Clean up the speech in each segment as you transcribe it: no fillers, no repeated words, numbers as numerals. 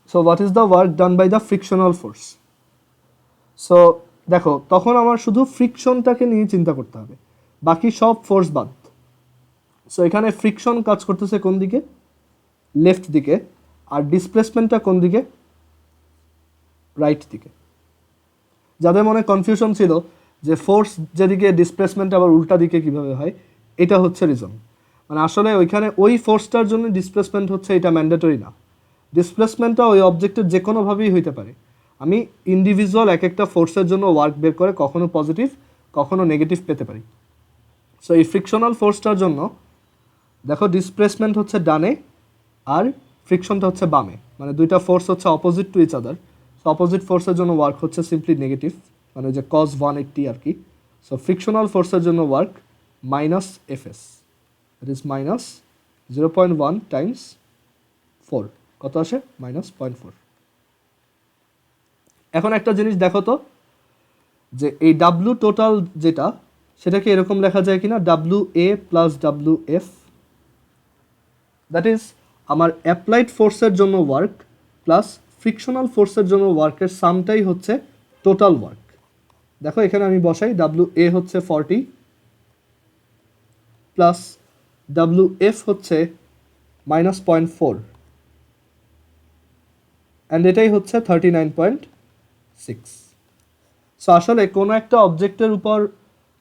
So what is the work done by the frictional force. So দেখো তখন আমার শুধু ফ্রিকশনটাকে নিয়ে চিন্তা করতে হবে, বাকি সব ফোর্স বাদ। সো এখানে ফ্রিকশন কাজ করতেছে কোন দিকে, লেফট দিকে, আর ডিসপ্লেসমেন্টটা কোন দিকে, রাইট দিকে। যাদের মনে কনফিউশন ছিল যে ফোর্স যেদিকে ডিসপ্লেসমেন্ট আবার উল্টা দিকে কিভাবে হয়, এটা হচ্ছে রিজন। মানে আসলে ওইখানে ওই ফোর্সটার জন্য ডিসপ্লেসমেন্ট হচ্ছে, এটা ম্যান্ডেটরি না। ডিসপ্লেসমেন্টটা ওই অবজেক্টের যে কোনোভাবেই হইতে পারে। আমি ইন্ডিভিজুয়াল এক একটা ফোর্সের জন্য ওয়ার্ক বের করে কখনো পজিটিভ কখনো নেগেটিভ পেতে পারি। সো এই ফ্রিকশনাল ফোর্সটার জন্য দেখো ডিসপ্লেসমেন্ট হচ্ছে ডানে আর ফ্রিকশনটা হচ্ছে বামে, মানে দুইটা ফোর্স হচ্ছে opposite to each other. So opposite ফোর্সের জন্য ওয়ার্ক হচ্ছে সিম্পলি নেগেটিভ, মানে যে কজ 180 আর কি। সো ফ্রিকশনাল ফোর্সের জন্য work minus FS, it is minus 0.1 Times 4, কত আসে -0.4। এখন একটা জিনিস দেখো তো, যে এই ডাব্লু টোটাল যেটা, সেটাকে এরকম লেখা যায় কিনা, W A plus W F, that is আমার অ্যাপ্লাইড ফোর্সের জন্য ওয়ার্ক প্লাস ফ্রিকশনাল ফোর্সের জন্য ওয়ার্কের সামটাই হচ্ছে টোটাল ওয়ার্ক। দেখো এখানে আমি বসাই, ডাব্লু এ হচ্ছে 40 প্লাস ডাব্লু এফ হচ্ছে -0.4 অ্যান্ড এটাই হচ্ছে 39.6। সো আসলে কোনো একটা অবজেক্টের উপর,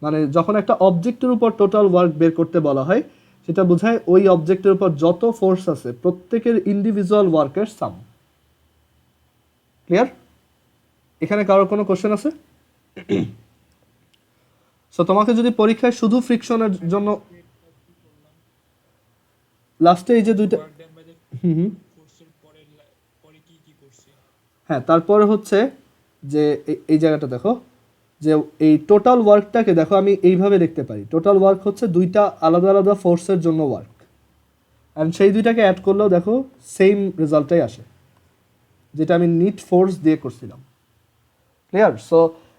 মানে যখন একটা অবজেক্টের উপর টোটাল ওয়ার্ক বের করতে বলা হয়, সেটা বোঝায় ওই অবজেক্টের উপর যত ফোর্স আছে প্রত্যেকের ইন্ডিভিজুয়াল ওয়ার্কের সাম। ক্লিয়ার? এখানে কারোর কোনো কোশ্চেন আছে? সো তোমাকে যদি পরীক্ষায় শুধু ফ্রিকশনের জন্য লাস্টে এই যে দুইটা, হ্যাঁ তারপরে হচ্ছে যে এই জায়গাটা দেখো, যে এই টোটাল ওয়ার্কটাকে দেখো আমি এইভাবে দেখতে পারি, টোটাল ওয়ার্ক হচ্ছে দুইটা আলাদা আলাদা ফোর্সের জন্য ওয়ার্ক, অ্যান্ড সেই দুইটাকে অ্যাড করলেও দেখো সেম রেজাল্টটাই আসে, যেটা আমি নিট ফোর্স দিয়ে করছিলাম। ক্লিয়ার? সো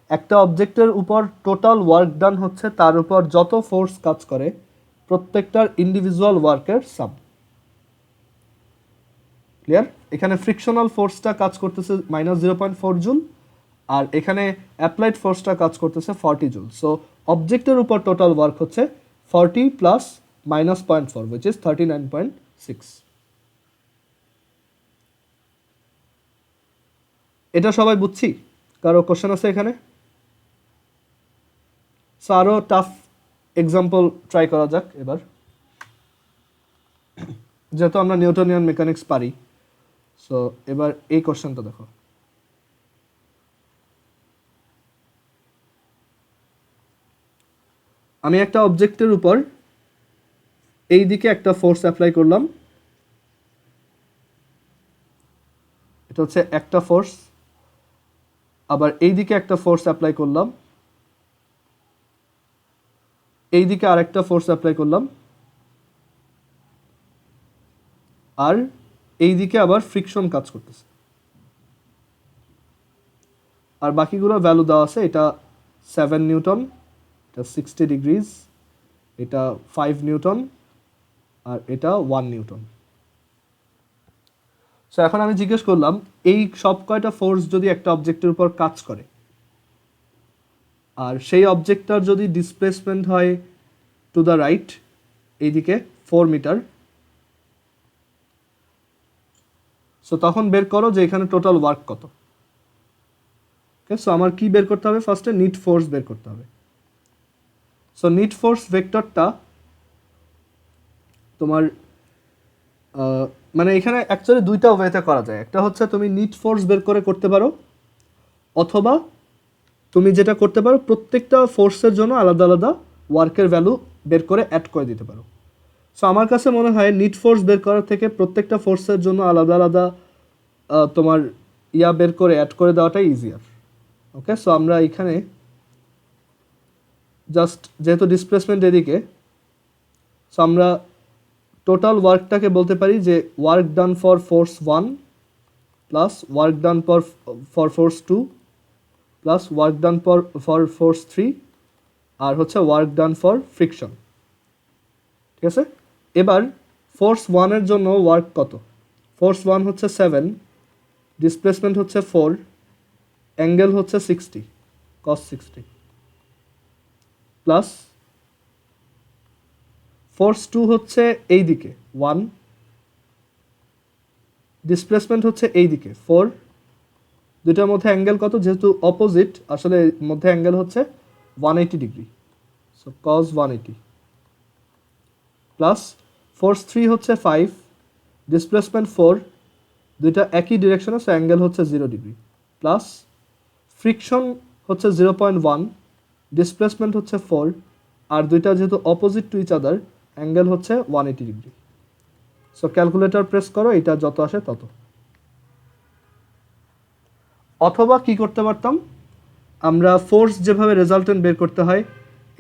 একটা অবজেক্টের উপর টোটাল ওয়ার্ক ডান হচ্ছে তার উপর যত ফোর্স কাজ করে প্রত্যেকটার ইন্ডিভিজুয়াল ওয়ার্কের সাম। ক্লিয়ার? এখানে ফ্রিকশনাল ফোর্সটা কাজ করতেছে -0.4 জুল, আর এখানে অ্যাপ্লাইড ফোর্সটা কাজ করতেছে 40 জুল। সো অবজেক্টের উপর টোটাল ওয়ার্ক হচ্ছে 40 প্লাস -0.4 which is 39.6। এটা সবাই বুঝছি? কারো কোশ্চেন আছে এখানে? সো আরও টাফ এক্সাম্পল ট্রাই করা যাক এবার, যেহেতু আমরা নিউটনিয়ান মেকানিক্স পারি। সো এবার এই কোশ্চেনটা দেখো, আমি একটা অবজেক্টের উপর এই দিকে একটা ফোর্স অ্যাপ্লাই করলাম, এটা হচ্ছে একটা ফোর্স, আবার এই দিকে একটা ফোর্স অ্যাপ্লাই করলাম, এই দিকে আরেকটা ফোর্স অ্যাপ্লাই করলাম, আর এই দিকে আবার ফ্রিকশন কাজ করতেছে, আর বাকিগুলো ভ্যালু দেওয়া আছে। এটা 7 নিউটন, এটা 60 ডিগ্রিজ, এটা 5 নিউটন, আর এটা 1 নিউটন। সো এখন আমি জিজ্ঞেস করলাম এই সব কয়টা ফোর্স যদি একটা অবজেক্টের উপর কাজ করে, আর সেই অবজেক্টটার যদি ডিসপ্লেসমেন্ট হয় টু দ্য রাইট এইদিকে 4 মিটার, সো তখন বের করো যে এখানে টোটাল ওয়ার্ক কত। ওকে, সো আমার কি বের করতে হবে? ফার্স্টে নিট ফোর্স বের করতে হবে। সো নিট ফোর্স ভেক্টরটা তোমার মানে এখানে অ্যাকচুয়ালি দুইটা ওয়েতে করা যায়। একটা হচ্ছে তুমি নিট ফোর্স বের করে করতে পারো, অথবা তুমি যেটা করতে পারো প্রত্যেকটা ফোর্সের জন্য আলাদা আলাদা ওয়ার্কের ভ্যালু বের করে অ্যাড করে দিতে পারো। সো আমার কাছে মনে হয় নিট ফোর্স বের করার থেকে প্রত্যেকটা ফোর্সের জন্য আলাদা আলাদা তোমার বের করে অ্যাড করে দেওয়াটাই ইজিয়ার। ওকে, সো আমরা এখানে জাস্ট যেহেতু ডিসপ্লেসমেন্ট এদিকে, সো আমরা টোটাল ওয়ার্কটাকে বলতে পারি যে work done for force 1 plus work done for force 2 plus work done for force 3 আর হচ্ছে ওয়ার্ক ডান ফর ফ্রিকশন। ঠিক আছে, এবার ফোর্স 1 এর জন্য ওয়ার্ক কত? ফোর্স 1 হচ্ছে 7 ডিসপ্লেসমেন্ট হচ্ছে 4, অ্যাঙ্গেল হচ্ছে 60 cos 60 প্লাস ফোর্স 2 হচ্ছে এই দিকে 1, ডিসপ্লেসমেন্ট হচ্ছে এই দিকে 4, দুটার মধ্যে অ্যাঙ্গেল কত, যেহেতু অপোজিট আসলে মধ্যে অ্যাঙ্গেল হচ্ছে 180 degree, so cos 180 plus force 3 হচ্ছে 5, ডিসপ্লেসমেন্ট 4, দুইটা একই ডিরেকশনে, সো অ্যাঙ্গেল হচ্ছে 0 ডিগ্রি প্লাস ফ্রিকশন হচ্ছে 0.1, ডিসপ্লেসমেন্ট হচ্ছে 4, আর দুইটা যেহেতু opposite to each other, angle হচ্ছে 180 ডিগ্রি। সো ক্যালকুলেটর প্রেস করো, এটা যত আসে তত। অথবা কি করতে পারতাম, আমরা ফোর্স যেভাবে রেজাল্টেন্ট বের করতে হয়,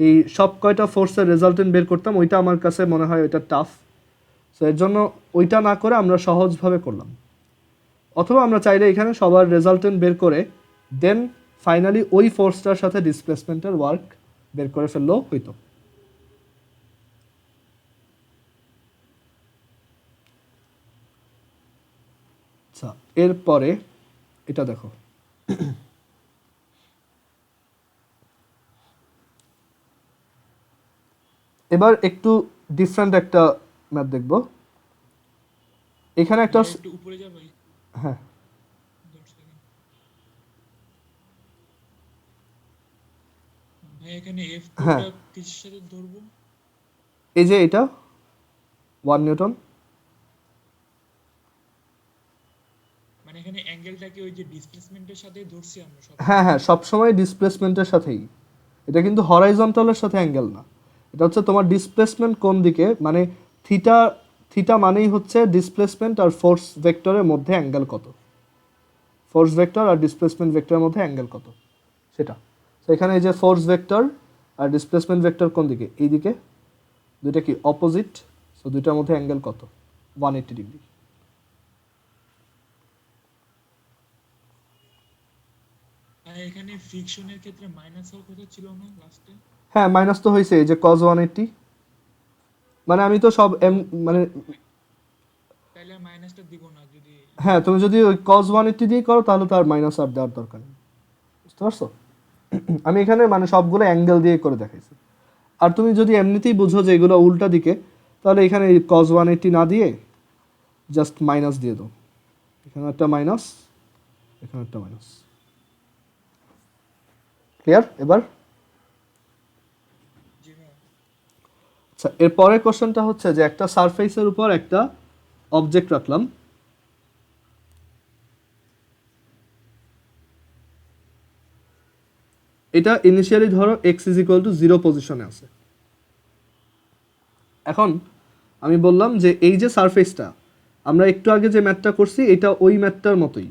এই সব কয়টা ফোর্সের রেজাল্টেন্ট বের করতাম, ওইটা আমার কাছে মনে হয় ওইটা টাফ, সো এর জন্য ওইটা না করে আমরা সহজভাবে করলাম। অথবা আমরা চাইলে এখানে সবার রেজাল্টেন্ট বের করে দেন ফাইনালি ওই ফোর্সটার সাথে ডিসপ্লেসমেন্টের ওয়ার্ক বের করে ফেললেও হইতো। আচ্ছা, এরপরে এটা দেখো, এবার একটু ডিফারেন্ট একটা ম্যাথ দেখব। এখানে একটা উপরে যাবে, হ্যাঁ 10 সেকেন্ড ভাই। এখানে F2 হ্যাঁ, টা কিসের সাথে ধরবো? এই যে এটা 1 নিউটন, মানে এখানে অ্যাঙ্গেলটাকে ওই যে ডিসপ্লেসমেন্টের সাথে ধরছি আমরা সব। হ্যাঁ হ্যাঁ, সবসময় ডিসপ্লেসমেন্টের সাথেই, এটা কিন্তু হরাইজন্টালের সাথে অ্যাঙ্গেল না, এটা হচ্ছে তোমার ডিসপ্লেসমেন্ট কোন দিকে, মানে থিটা, থিটা মানেই হচ্ছে ডিসপ্লেসমেন্ট আর ফোর্স ভেক্টরের মধ্যে অ্যাঙ্গেল কত, ফোর্স ভেক্টর আর ডিসপ্লেসমেন্ট ভেক্টরের মধ্যে অ্যাঙ্গেল কত সেটা। তো এখানে এই যে ফোর্স ভেক্টর আর ডিসপ্লেসমেন্ট ভেক্টর কোন দিকে, এই দিকে, দুইটা কি অপোজিট, সো দুইটার মধ্যে অ্যাঙ্গেল কত, 180 ডিগ্রি। আর এখানে ফ্রিকশনের ক্ষেত্রে মাইনাস হওয়ার কথা ছিল না লাস্টে? হ্যাঁ মাইনাস তো হয়েছে, এই যে cos 180, মানে আমি তো সব মানে তাহলে মাইনাসটা দিব না যদি। হ্যাঁ, তুমি যদি ওই cos 180 দিয়ে করো তাহলে তার মাইনাস আর দেওয়ার দরকার নেই, বুঝতে পারছো? আমি এখানে মানে সবগুলো অ্যাঙ্গেল দিয়ে করে দেখাইছি। আর তুমি যদি এমনিতেই বুঝো যে এগুলো উল্টা দিকে, তাহলে এখানে cos 180 না দিয়ে জাস্ট মাইনাস দিয়ে দাও, এখানে একটা মাইনাস, এখানে একটা মাইনাস। ক্লিয়ার এবার? জি ভাই। আচ্ছা, এর পরের কোশ্চেনটা হচ্ছে যে একটা সারফেসের উপর একটা অবজেক্ট রাখলাম, এটা ইনিশিয়ালি ধরো এক্স ইজ ইকুয়াল টু 0 পজিশনে আছে। এখন আমি বললাম যে এই যে সারফেসটা, আমরা একটু আগে যে ম্যাথটা করছি এটা ওই ম্যাথটার মতোই।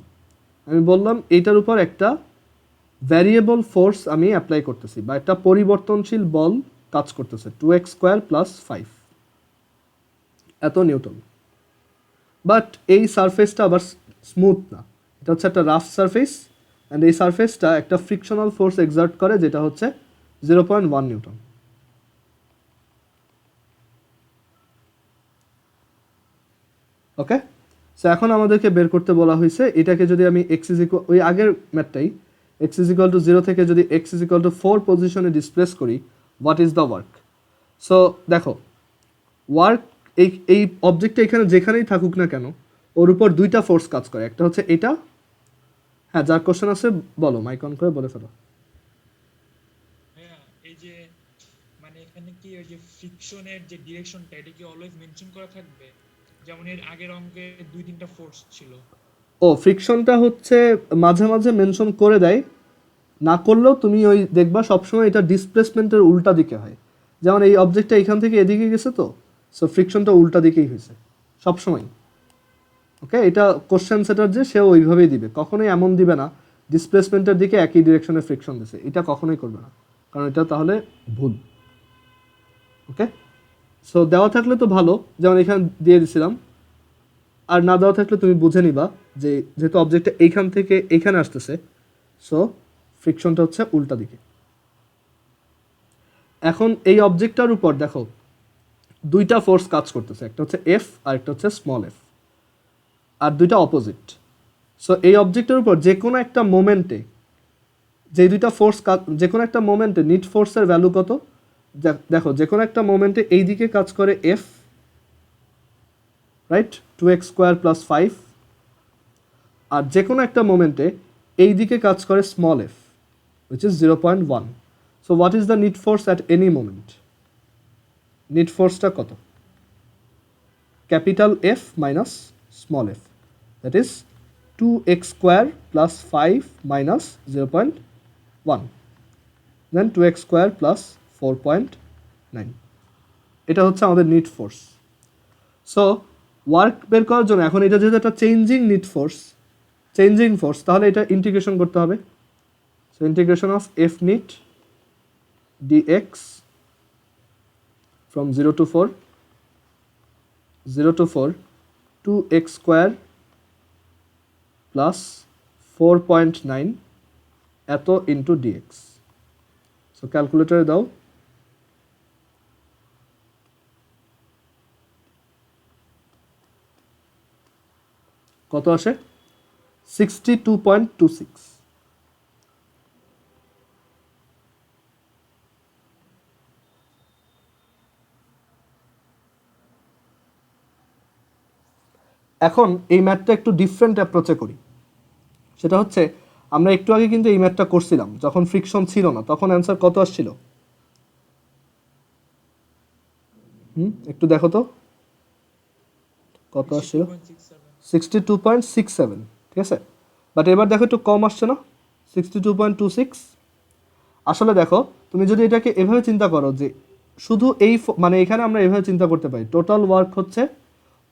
আমি বললাম এইটার উপর একটা ভ্যারিয়েবল ফোর্স আমি অ্যাপ্লাই করতেছি, বা একটা পরিবর্তনশীল বল কাজ করতেছে 2x² + 5 এত নিউটন। বাট এই সারফেসটা আবার স্মুথ না, এটা হচ্ছে একটা রাফ সারফেস, অ্যান্ড এই সারফেসটা একটা ফ্রিকশনাল ফোর্স এক্সার্ট করে যেটা হচ্ছে 0.1 নিউটন। ওকে, সো এখন আমাদেরকে বের করতে বলা হয়েছে এটাকে যদি আমি এক্স ইজ ইকুয়াল, ওই আগের ম্যাথটাই, এক্স ইজ ইকুয়াল টু 0 থেকে যদি এক্স ইজ ইকুয়াল টু 4 পজিশনে ডিসপ্লেস করি, what is the work? So দেখো, ওয়ার্ক, এই অবজেক্টটা এখানে যেখানেই থাকুক না কেন, ওর উপর দুইটা ফোর্স কাজ করে, একটা হচ্ছে এটা, হ্যাঁ যার কোশ্চেন আছে বলো, মাইক অন করে বলে ফেলো। হ্যাঁ, এই যে মানে এখানে কি ওই যে ফ্রিকশনের যে ডিরেকশনটা, এটা কি অলওয়েজ মেনশন করা থাকবে? যেমন এর আগের অঙ্কে 2-3টা ফোর্স ছিল। ও, ফ্রিকশনটা হচ্ছে মাঝে মাঝে মেনশন করে দেয়, না করলেও তুমি ওই দেখবা সবসময় এটা ডিসপ্লেসমেন্টের উল্টা দিকে হয়। যেমন এই অবজেক্টটা এখান থেকে এদিকে গেছে, তো সো ফ্রিকশনটা উল্টা দিকেই হয়েছে সবসময়। ওকে, এটা কোশ্চেন সেটার যে সে ওইভাবেই দিবে, কখনোই এমন দিবে না ডিসপ্লেসমেন্টের দিকে একই ডিরেকশনে ফ্রিকশন দিছে, এটা কখনোই করবে না, কারণ এটা তাহলে ভুল। ওকে, সো দেওয়া থাকলে তো ভালো, যেমন এখানে দিয়ে দিছিলাম, আর না দেওয়া থাকলে তুমি বুঝে নিবা যে যেহেতু অবজেক্টটা এইখান থেকে এইখানে আসতেছে, সো ফ্রিকশনটা হচ্ছে উল্টা দিকে। এখন এই অবজেক্টটার উপর দেখো দুইটা ফোর্স কাজ করতেছে, একটা হচ্ছে এফ আর একটা হচ্ছে স্মল এফ, আর দুইটা অপোজিট। সো এই অবজেক্টের উপর যে কোনো একটা মোমেন্টে যে দুইটা ফোর্স যে কোনো একটা মোমেন্টে নিট ফোর্সের ভ্যালু কত, দেখো যে কোনো একটা মোমেন্টে এই দিকে কাজ করে এফ, রাইট, 2x² + 5, আর যে কোনো একটা মোমেন্টে এই দিকে কাজ করে small F, which is 0.1. So what is the net force at any moment? Net force-টা কত? Capital F minus small f, that is 2x² + 5 minus 0.1, then 2x² + 4.9. এটা হচ্ছে আমাদের নিট ফোর্স। সো ওয়ার্ক বের করার জন্য এখন এটা যেহেতু একটা চেঞ্জিং ফোর্স, তাহলে এটা ইন্টিগ্রেশন করতে হবে। So integration of F net dx from 0 to 4, 2x² plus 4.9 এত ইন্টু dx. সো ক্যালকুলেটরে দাও, কত আসে? 62.26. এখন এই ম্যাথটা একটু ডিফারেন্ট অ্যাপ্রোচে করি। সেটা হচ্ছে আমরা একটু আগে কিন্তু এই ম্যাথটা করছিলাম যখন ফ্রিকশন ছিল না, তখন অ্যান্সার কত আসছিল? একটু দেখো তো কত আসছিল? 62.67, ঠিক আছে। বাট এবার দেখো একটু কম আসছে না, 62.26। আসলে দেখো তুমি যদি এটাকে এভাবে চিন্তা করো যে শুধু এই মানে এখানে আমরা এভাবে চিন্তা করতে পারি, টোটাল ওয়ার্ক হচ্ছে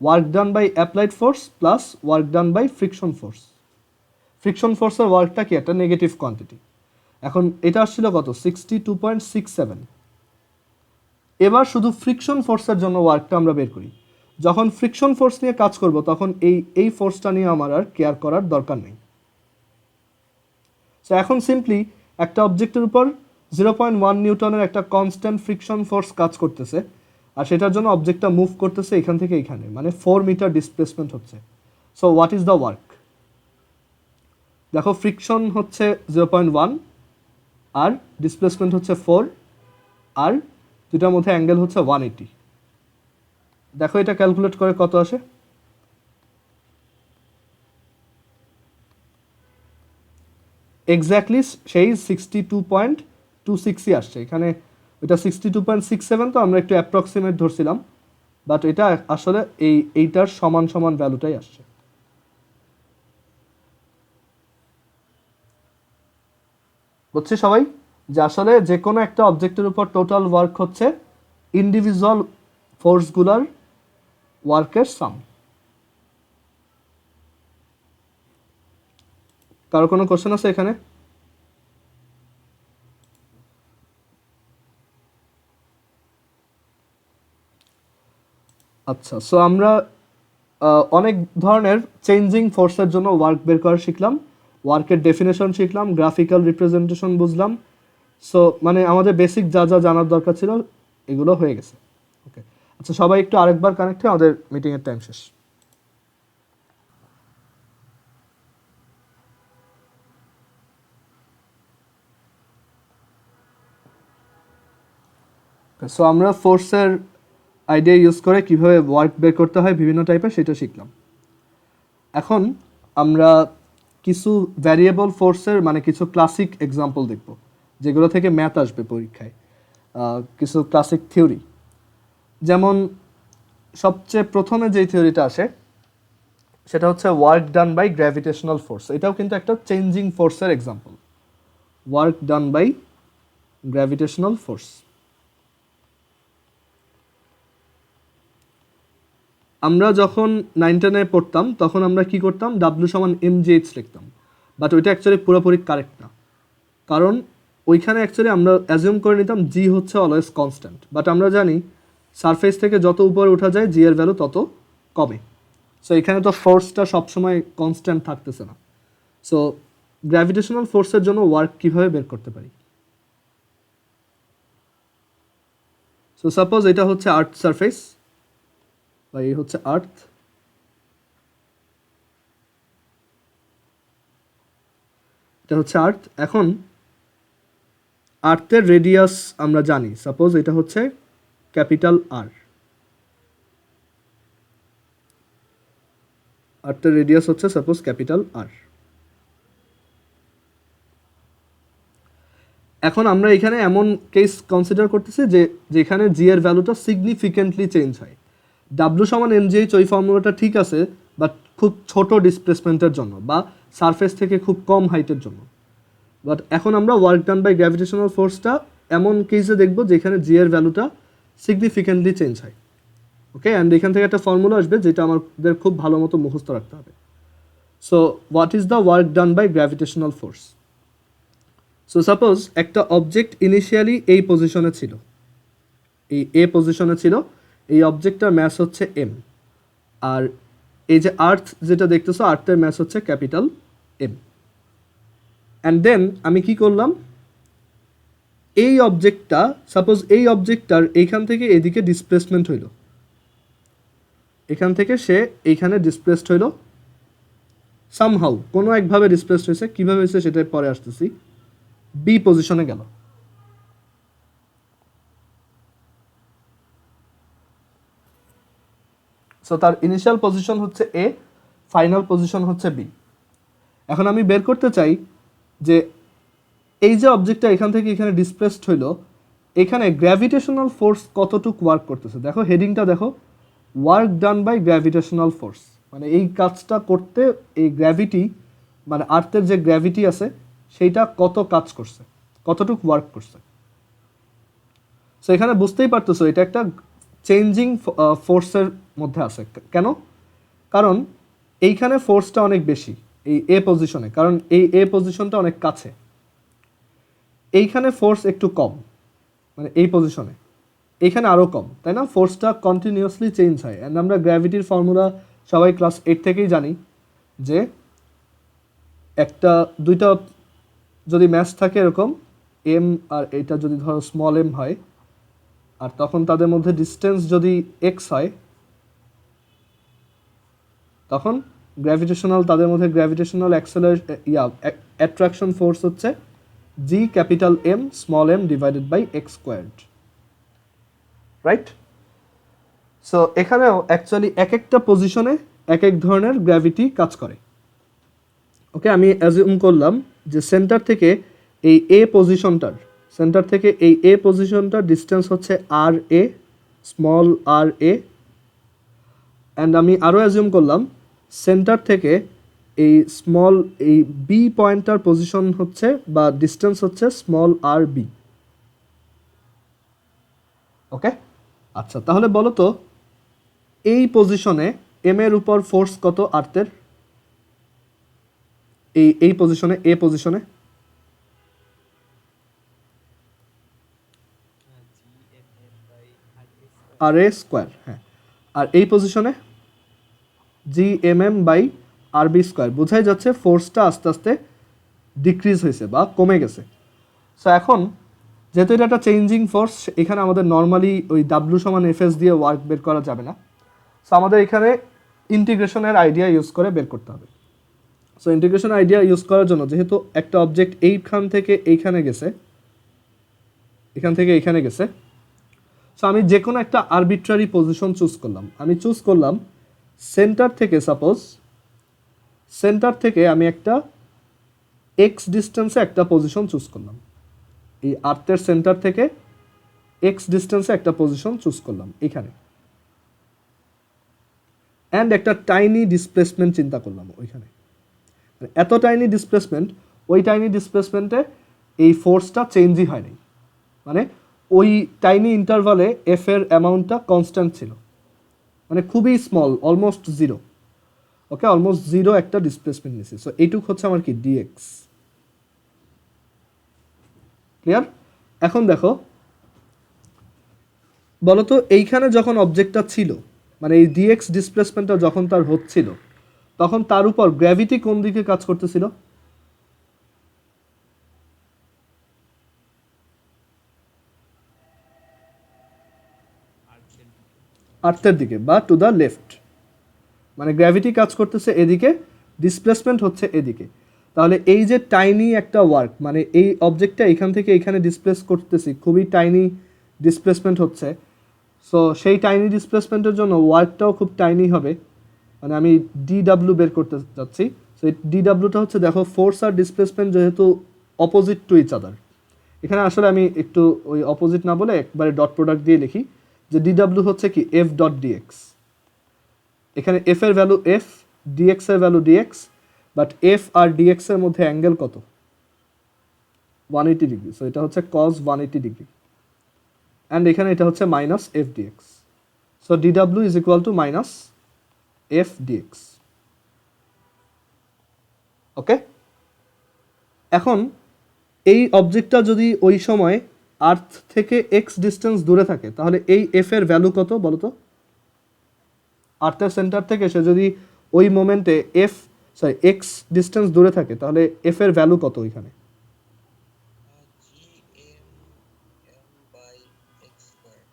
work done by applied force plus work done by friction force. Friction ফোর্সের ওয়ার্কটা কি একটা নেগেটিভ কোয়ান্টিটি। এখন এটা আসছিল কত? 62.67। এবার শুধু ফ্রিকশন ফোর্সের জন্য ওয়ার্কটা আমরা বের করি। যখন ফ্রিকশন ফোর্স নিয়ে কাজ করব তখন এই ফোর্সটা নিয়ে আমার আর কেয়ার করার দরকার নেই। সো এখন সিম্পলি একটা অবজেক্টের উপর 0.1 নিউটনের একটা কনস্ট্যান্ট ফ্রিকশন ফোর্স কাজ করতেছে, আর সেটার জন্য অবজেক্টটা মুভ করতেছে এখান থেকে এখানে, মানে 4 মিটার ডিসপ্লেসমেন্ট হচ্ছে। So what is the work? দেখো ফ্রিকশন হচ্ছে 0.1 আর ডিসপ্লেসমেন্ট হচ্ছে 4, আর দুটার মধ্যে অ্যাঙ্গেল হচ্ছে 180। দেখো এটা ক্যালকুলেট করে কত আসে? এক্স্যাক্টলি সেই 62.26ই আসছে। এখানে এটা 62.67, তো আমরা একটু অ্যাপ্রক্সিমেট ধরছিলাম, বাট এটা আসলে এইটার সমান সমান ভ্যালুটাই আসছে। বুঝছি সবাই যে আসলে যে কোনো একটা অবজেক্টের উপর টোটাল ওয়ার্ক হচ্ছে ইন্ডিভিজুয়াল ফোর্সগুলোর ওয়ার্কের সাম। কারো কোনো কোশ্চেন আছে এখানে? আচ্ছা, সো আমরা অনেক ধরনের চেঞ্জিং ফোর্সের জন্য ওয়ার্ক বের করা শিখলাম, ওয়ার্কের ডেফিনেশন শিখলাম, গ্রাফিক্যাল রিপ্রেজেন্টেশন বুঝলাম। সো মানে আমাদের বেসিক যা যা জানার দরকার ছিল এগুলো হয়ে গেছে। ওকে, আচ্ছা সবাই একটু আরেকবার কানেক্ট হয়ে, আমাদের মিটিংয়ের টাইম শেষ। সো আমরা ফোর্সের আইডিয়া ইউজ করে কিভাবে ওয়ার্ক বের করতে হয় বিভিন্ন টাইপের সেটা শিখলাম। এখন আমরা কিছু ভ্যারিয়েবল ফোর্সের মানে কিছু ক্লাসিক এক্সাম্পল দেখব যেগুলো থেকে ম্যাথ আসবে পরীক্ষায়, কিছু ক্লাসিক থিওরি। যেমন সবচেয়ে প্রথমে যেই থিওরিটা আসে সেটা হচ্ছে work done by gravitational force. এটাও কিন্তু একটা চেঞ্জিং ফোর্সের example, work done by gravitational force. আমরা যখন 9-10-এ পড়তাম তখন আমরা কি করতাম? ডাব্লিউ সমান mgh লিখতাম, বাট ওইটা অ্যাকচুয়ালি পুরোপুরি কারেক্ট না, কারণ ওইখানে অ্যাকচুয়ালি আমরা অ্যাজিউম করে নিতাম জি হচ্ছে অলওয়েজ কনস্ট্যান্ট, বাট আমরা জানি সারফেস থেকে যত উপরে ওঠা যায় জি এর ভ্যালু তত কমে। সো এখানে তো ফোর্সটা সবসময় কনস্ট্যান্ট থাকতেছে না। সো গ্র্যাভিটেশনাল ফোর্সের জন্য ওয়ার্ক কীভাবে বের করতে পারি? সো সাপোজ এটা হচ্ছে আর্থ সারফেস, বা এই হচ্ছে আর্থ, এটা হচ্ছে আর্থ। এখন আর্থের রেডিয়াস আমরা জানি, সাপোজ এটা হচ্ছে ক্যাপিটাল আর, আর্থের রেডিয়াস হচ্ছে সাপোজ ক্যাপিটাল আর। এখন আমরা এখানে এমন কেস কনসিডার করতেছি যে যেখানে জি এর ভ্যালুটা সিগনিফিকেন্টলি চেঞ্জ হয়। ডাব্লু সমান এমজিএইচ ওই ফর্মুলাটা ঠিক আছে, বাট খুব ছোট ডিসপ্লেসমেন্টের জন্য বা সারফেস থেকে খুব কম হাইটের জন্য। বাট এখন আমরা ওয়ার্ক ডান বাই গ্র্যাভিটেশনাল ফোর্সটা এমন কেসে দেখব যেখানে জি এর ভ্যালুটা সিগনিফিকেন্টলি চেঞ্জ হয়। ওকে, অ্যান্ড এখান থেকে একটা ফর্মুলা আসবে যেটা আমাদের খুব ভালো মতো মুখস্থ রাখতে হবে। So what is the work done by gravitational force? So suppose একটা অবজেক্ট ইনিশিয়ালি এই পজিশনে ছিল, এই এ পজিশনে ছিল, এই অবজেক্টটার ম্যাস হচ্ছে এম, আর এই যে আর্থ যেটা দেখতেছো, আর্থের ম্যাস হচ্ছে ক্যাপিটাল এম। অ্যান্ড দেন আমি কি করলাম, এই অবজেক্টটা, সাপোজ এই অবজেক্টটার এইখান থেকে এদিকে ডিসপ্লেসমেন্ট হইল, এখান থেকে সে এইখানে ডিসপ্লেসড হইল সামহাউ, কোনো একভাবে ডিসপ্লেসড হয়েছে, কীভাবে হয়েছে সেটা পরে আসতেছি। বি পজিশনে গেল, সো তার ইনিশিয়াল পজিশন হচ্ছে এ, ফাইনাল পজিশন হচ্ছে বি। এখন আমি বের করতে চাই যে এই যে অবজেক্টটা এখান থেকে এখানে ডিসপ্লেসড হইলো, এখানে গ্র্যাভিটেশনাল ফোর্স কতটুকু ওয়ার্ক করতেছে। দেখো হেডিংটা দেখো, work done by gravitational force, মানে এই কাজটা করতে এই গ্র্যাভিটি, মানে আর্থের যে গ্র্যাভিটি আছে সেইটা কত কাজ করছে, কতটুকু ওয়ার্ক করছে। সো এখানে বুঝতেই পারতেছো এটা একটা চেঞ্জিং ফোর্সের মধ্যে আছে। কেন? কারণ এইখানে ফোর্সটা অনেক বেশি এই এ পজিশনে, কারণ এই এ পজিশনটা অনেক কাছে। এইখানে ফোর্স একটু কম, মানে এই পজিশনে, এইখানে আরও কম, তাই না? ফোর্সটা কন্টিনিউয়াসলি চেঞ্জ হয়। অ্যান্ড আমরা গ্র্যাভিটির ফর্মুলা সবাই ক্লাস 8 থেকেই জানি যে একটা দুইটা যদি ম্যাস থাকে এরকম এম, আর এটা যদি ধরো স্মল এম হয়, আর তখন তাদের মধ্যে ডিস্টেন্স যদি এক্স হয়, তখন গ্র্যাভিটেশনাল, তাদের মধ্যে গ্র্যাভিটেশনাল অ্যাট্রাকশন ফোর্স হচ্ছে G capital M small m divided by x squared, right? So এখানেও অ্যাকচুয়ালি এক একটা পজিশনে এক এক ধরনের গ্র্যাভিটি কাজ করে। ওকে, আমি অ্যাজিউম করলাম যে সেন্টার থেকে এই এ পজিশনটার, সেন্টার থেকে এই এ পজিশনটার ডিস্টেন্স হচ্ছে আর এ, স্মল আর এ। অ্যান্ড আমি আরও অ্যাজিউম করলাম সেন্টার থেকে এই স্মল, এই বি পয়েন্টটার পজিশন হচ্ছে বা ডিস্টেন্স হচ্ছে স্মল আর বি। ওকে, আচ্ছা তাহলে বলো তো এই পজিশনে এম এর উপর ফোর্স কত আর্থের? এই পজিশনে, এ পজিশনে আর এ স্কোয়ার, হ্যাঁ। আর এই পজিশনে G M M by R B square. বোঝাই যাচ্ছে ফোর্সটা আস্তে আস্তে ডিক্রিজ হয়েছে বা কমে গেছে। সো এখন যেহেতু এটা একটা চেঞ্জিং ফোর্স, এখানে আমাদের নর্মালি ওই ডাব্লু সমান এফএস দিয়ে ওয়ার্ক বের করা যাবে না। সো আমাদের এখানে ইন্টিগ্রেশনের আইডিয়া ইউজ করে বের করতে হবে। সো ইন্টিগ্রেশন আইডিয়া ইউজ করার জন্য, যেহেতু একটা অবজেক্ট এইখান থেকে এইখানে গেছে, এখান থেকে এইখানে গেছে, সো আমি যে কোনো একটা আরবিট্রারি পজিশন চুজ করলাম। আমি চুজ করলাম সেন্টার থেকে, সাপোজ সেন্টার থেকে আমি একটা এক্স ডিস্টেন্সে একটা পজিশন চুজ করলাম। এই আর্থের সেন্টার থেকে এক্স ডিস্টেন্সে একটা পজিশন চুজ করলাম এখানে, অ্যান্ড একটা টাইনি ডিসপ্লেসমেন্ট চিন্তা করলাম ওইখানে। এত টাইনি ডিসপ্লেসমেন্ট, ওই টাইনি ডিসপ্লেসমেন্টে এই ফোর্সটা চেঞ্জই হয়নি, মানে ওই টাইনি ইন্টারভালে এফ এর অ্যামাউন্টটা কনস্ট্যান্ট ছিল, মানে খুবই স্মল, অলমোস্ট জিরো। ওকে, অলমোস্ট জিরো একটা ডিসপ্লেসমেন্ট নিচ্ছে। সো এইটুক হচ্ছে আমার কি ডিএক্স। ক্লিয়ার? এখন দেখো, বলতো এইখানে যখন অবজেক্টটা ছিল, মানে এই ডিএক্স ডিসপ্লেসমেন্টটা যখন তার হচ্ছিল, তখন তার উপর গ্র্যাভিটি কোন দিকে কাজ করতেছিল? আর্থের দিকে বা টু দ্য লেফট, মানে গ্র্যাভিটি কাজ করতেছে এদিকে, ডিসপ্লেসমেন্ট হচ্ছে এদিকে। তাহলে এই যে টাইনি একটা ওয়ার্ক, মানে এই অবজেক্টটা এখান থেকে এখানে ডিসপ্লেস করতেছি, খুবই টাইনি ডিসপ্লেসমেন্ট হচ্ছে। সো সেই টাইনি ডিসপ্লেসমেন্টের জন্য ওয়ার্কটাও খুব টাইনি হবে, মানে আমি ডিডাব্লিউ বের করতে যাচ্ছি। সো এই ডিডাব্লিউটা হচ্ছে, দেখো ফোর্স আর ডিসপ্লেসমেন্ট যেহেতু অপোজিট টু ইচ আদার, এখানে আসলে আমি একটু ওই অপোজিট না বলে একবারে ডট প্রোডাক্ট দিয়ে লিখি যে ডিডাব্লিউ হচ্ছে কি এফ ডট ডিএক্স। এখানে এফ এর ভ্যালু এফ, ডিএক্স এর ভ্যালু ডিএক্স, বাট এফ আর ডিএক্স এর মধ্যে অ্যাঙ্গেল কত? 180 ডিগ্রি। সো এটা হচ্ছে কজ 180 ডিগ্রি, অ্যান্ড এখানে এটা হচ্ছে মাইনাস এফ ডিএক্স। সো ডিডাব্লিউ is equal to minus F dx. Okay, এখন এই অবজেক্টটা যদি ওই সময় আর্থ থেকে এক্স ডিস্টেন্স দূরে থাকে, তাহলে এই এফ এর ভ্যালু কত বলো তো? আর্থের সেন্টার থেকে সে যদি ওই মোমেন্টে এক্স ডিস্টেন্স দূরে থাকে, তাহলে এফ এর ভ্যালু কত ওইখানে?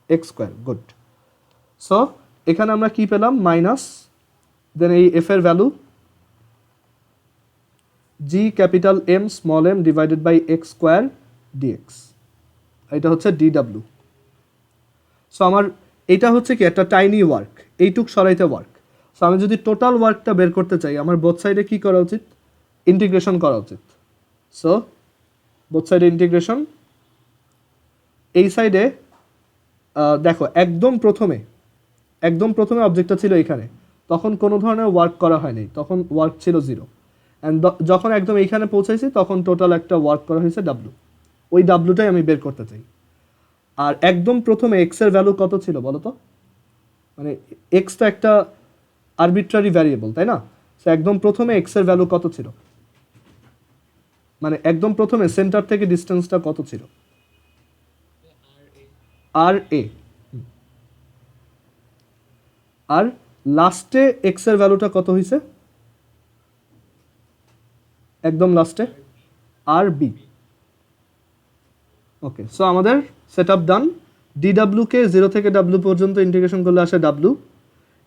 X square. গুড। সো এখানে আমরা কি পেলাম? মাইনাস, দেন এই এফ এর value G capital M small m divided by x square dx, এটা হচ্ছে ডিডাব্লিউ। সো আমার এটা হচ্ছে কি একটা টাইনি ওয়ার্ক, এইটুক সরাইতে ওয়ার্ক। সো আমি যদি টোটাল ওয়ার্কটা বের করতে চাই, আমার বোথ সাইডে কি করা উচিত? ইন্টিগ্রেশন করা উচিত। সো বোথ সাইডে ইন্টিগ্রেশন। এই সাইডে দেখো একদম প্রথমে অবজেক্টটা ছিল এখানে, তখন কোনো ধরনের ওয়ার্ক করা হয়নি, তখন ওয়ার্ক ছিল 0। অ্যান্ড যখন একদম এইখানে পৌঁছাইছি তখন টোটাল একটা ওয়ার্ক করা হয়েছে ডাব্লু। ওই ডাব্লুটাই আমি বের করতে চাই। আর একদম প্রথমে এক্স এর ভ্যালু কত ছিল বলো তো? মানে এক্স তো একটা আরবিট্রারি ভ্যারিয়েবল, তাই না? সো একদম প্রথমে এক্স এর ভ্যালু কত ছিল? মানে একদম প্রথমে সেন্টার থেকে ডিস্টেন্সটা কত ছিল? আর এ। আর লাস্টে এক্স এর ভ্যালুটা কত হয়েছে? একদম লাস্টে আর বি। ওকে, সো আমাদের সেট আপ ডান। ডিডাব্লিউকে 0 থেকে ডাব্লিউ পর্যন্ত ইন্টিগ্রেশন করলে আসে ডাব্লিউ।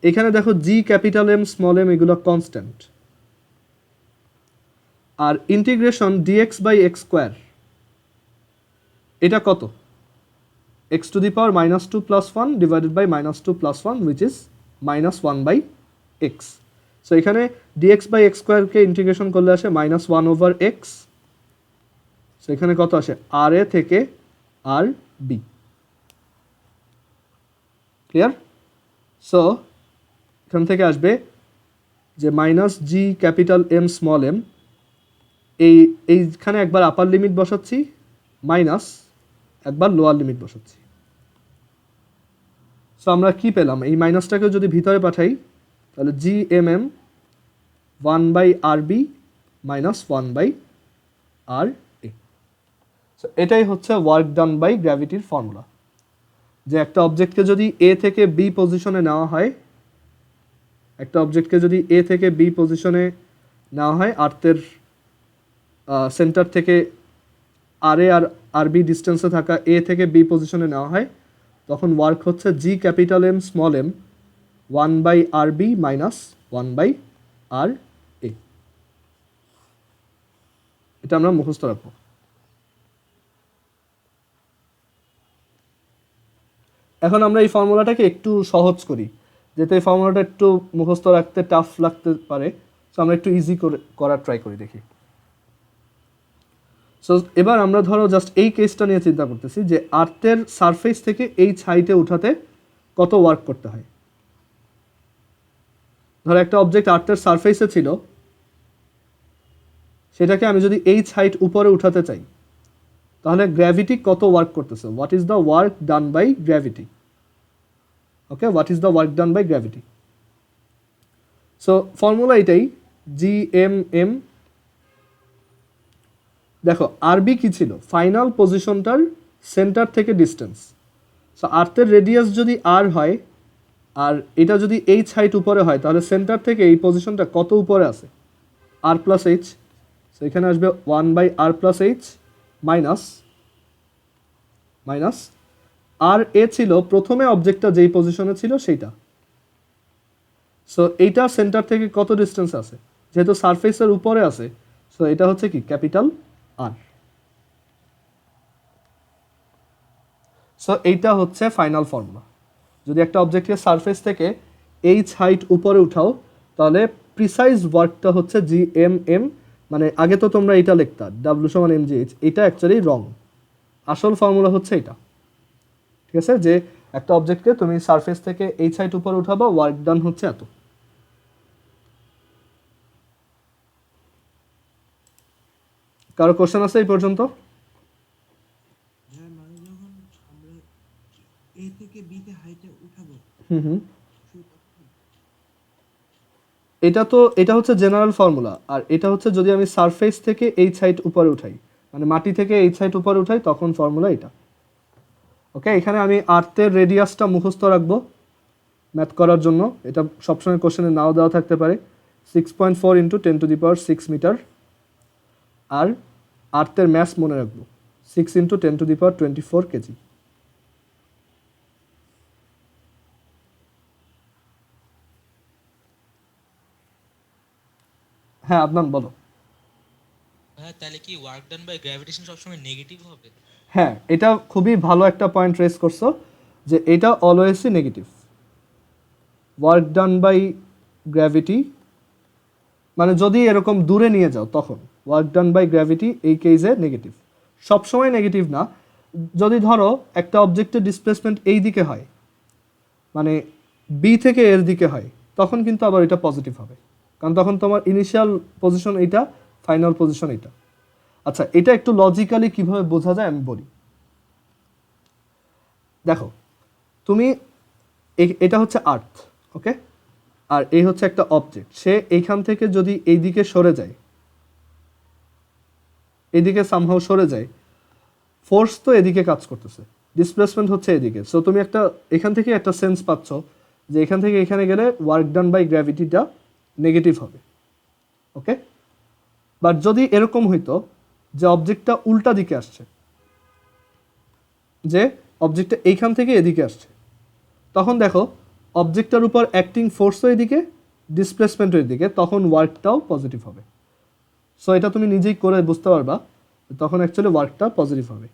এখানে দেখো G capital M small M এগুলো কনস্ট্যান্ট। আর integration dx by x square, এটা কত? X to the power -2 + 1 divided by -2 + 1 which is -1 by x. So এখানে ডিএক্স বাই এক্স স্কোয়ারকে ইন্টিগ্রেশন করলে আসে -1/x। সো এখানে কত আসে? আর এ থেকে আর বি। ক্লিয়ার? সো এখান থেকে আসবে যে minus G capital M small m, এইখানে একবার আপার লিমিট বসাচ্ছি, মাইনাস একবার লোয়ার লিমিট বসাচ্ছি। সো আমরা কি পেলাম? এই মাইনাসটাকে যদি ভিতরে পাঠাই, তাহলে G M M 1/RB minus 1/RA। So এটাই হচ্ছে ওয়ার্ক ডান বাই গ্র্যাভিটির ফর্মুলা। যে একটা অবজেক্টকে যদি এ থেকে বি পজিশনে নেওয়া হয়, আর্থের সেন্টার থেকে আর এ আর আরবি ডিস্টেন্সে থাকা এ থেকে বি পজিশনে নেওয়া হয়, তখন ওয়ার্ক হচ্ছে G capital M small m 1/RB minus 1/RA। এটা আমরা মুখস্থ রাখবো। এখন আমরা এই ফর্মুলাটাকে একটু সহজ করি, যেহেতু এই ফর্মুলাটা একটু মুখস্থ রাখতে টাফ লাগতে পারে। সো আমরা একটু ইজি করার ট্রাই করি, দেখি। সো এবার আমরা ধরো জাস্ট এই কেসটা নিয়ে চিন্তা করতেছি যে আর্থের সারফেস থেকে এইচ হাইটে উঠাতে কত ওয়ার্ক করতে হয়। ধরো একটা অবজেক্ট আর্থের সারফেসে ছিল, সেটাকে আমি যদি এইচ হাইট উপরে উঠাতে চাই, তাহলে গ্র্যাভিটি কত ওয়ার্ক করতেছে? What is the work done by gravity? Okay, what is the work done by gravity? So formula এটাই, জি এম এম। দেখো আরবি কি ছিল? ফাইনাল পজিশনটার সেন্টার থেকে ডিস্টেন্স। সো আর্থের রেডিয়াস যদি আর হয়, আর এটা যদি এইচ হাইট উপরে হয়, তাহলে সেন্টার থেকে এই পজিশনটা কত উপরে আছে? আর প্লাস এইচ। সো এখানে আসবে 1/R+H মাইনাস আর এ ছিল প্রথমে অবজেক্টটা যেই পজিশনে ছিল সেইটা। সো এইটা সেন্টার থেকে কত ডিস্টেন্স আছে? যেহেতু সারফেসের উপরে আছে, সো এটা হচ্ছে কি ক্যাপিটাল আর। সো এইটা হচ্ছে ফাইনাল ফর্মুলা। যদি একটা অবজেক্টের সারফেস থেকে এইচ হাইট উপরে উঠাও তাহলে প্রিসাইজ ওয়ার্কটা হচ্ছে জি এম এম, মানে আগে তো তোমরা এটা লিখতা ডাব্লিউ সমান এম জি এইচ, এটা অ্যাকচুয়ালি রং। আসল ফর্মুলা হচ্ছে এটা, ঠিক আছে, যে একটা অবজেক্টকে তুমি সারফেস থেকে এইচ হাইট উপরে উঠাবা, ওয়ার্ক ডান হচ্ছে এত। কারো কোশ্চেন আছে এই পর্যন্ত? হ্যাঁ, মানে যখন আমরা এ থেকে বি তে হাইটে উঠাবো, হুম শুধু তখন এটা হচ্ছে জেনারেল ফর্মুলা, আর এটা হচ্ছে যদি আমি সারফেস থেকে এইচ হাইট উপরে উঠাই, মানে মাটি থেকে এইচ হাইট উপরে উঠাই, তখন ফর্মুলা এটা। ওকে, এখানে আমি আর্থের রেডিয়াসটা মুখস্থ রাখবো ম্যাথ করার জন্য, এটা সবসময় কোশ্চেনে নাও দেওয়া থাকতে পারে। 6.4 ইন্টু 10⁶ মিটার। আর আর্থের ম্যাস মনে রাখবো 6 ইন্টু 10⁻24 কেজি। হ্যাঁ আদনান বলো। হ্যাঁ, তাহলে কি ওয়ার্ক ডান বাই গ্র্যাভিটেশন সবসময় নেগেটিভ হবে? হ্যাঁ, এটা খুবই ভালো একটা পয়েন্ট রেজ করছো, যে এটা অলওয়েজই negative. Work done by gravity মানে যদি এরকম দূরে নিয়ে যাও তখন ওয়ার্ক ডান বাই গ্র্যাভিটি এই কেসে নেগেটিভ। সবসময় নেগেটিভ না, যদি ধরো একটা অবজেক্টের ডিসপ্লেসমেন্ট এই দিকে হয়, মানে বি থেকে এর দিকে হয়, তখন কিন্তু আবার এটা পজিটিভ হবে, কারণ তখন তোমার ইনিশিয়াল পজিশন এইটা, ফাইনাল পজিশন এইটা। আচ্ছা, এটা একটু লজিক্যালি কিভাবে বোঝা যায় আমি বলি। দেখো, তুমি এটা হচ্ছে আর্থ, ওকে, আর এই হচ্ছে একটা অবজেক্ট, সে এইখান থেকে যদি এইদিকে সরে যায়, এদিকে সামহাও সরে যায়, ফোর্স তো এদিকে কাজ করতেছে, ডিসপ্লেসমেন্ট হচ্ছে এদিকে। সো তুমি একটা এখান থেকে একটা সেন্স পাচ্ছ যে এখান থেকে এখানে গেলে ওয়ার্ক ডান বাই গ্র্যাভিটিটা নেগেটিভ হবে, ওকে। বাট যদি এরকম হইতো যে অবজেক্টটা উল্টা দিকে আসছে, যে অবজেক্টটা এইখান থেকে এদিকে আসছে, তখন দেখো অবজেক্টটার উপর অ্যাক্টিং ফোর্সও এদিকে, ডিসপ্লেসমেন্টও এদিকে, তখন ওয়ার্কটাও পজিটিভ হবে। সো এটা তুমি নিজেই করে বুঝতে পারবা, তখন অ্যাকচুয়ালি ওয়ার্কটা পজিটিভ হবে,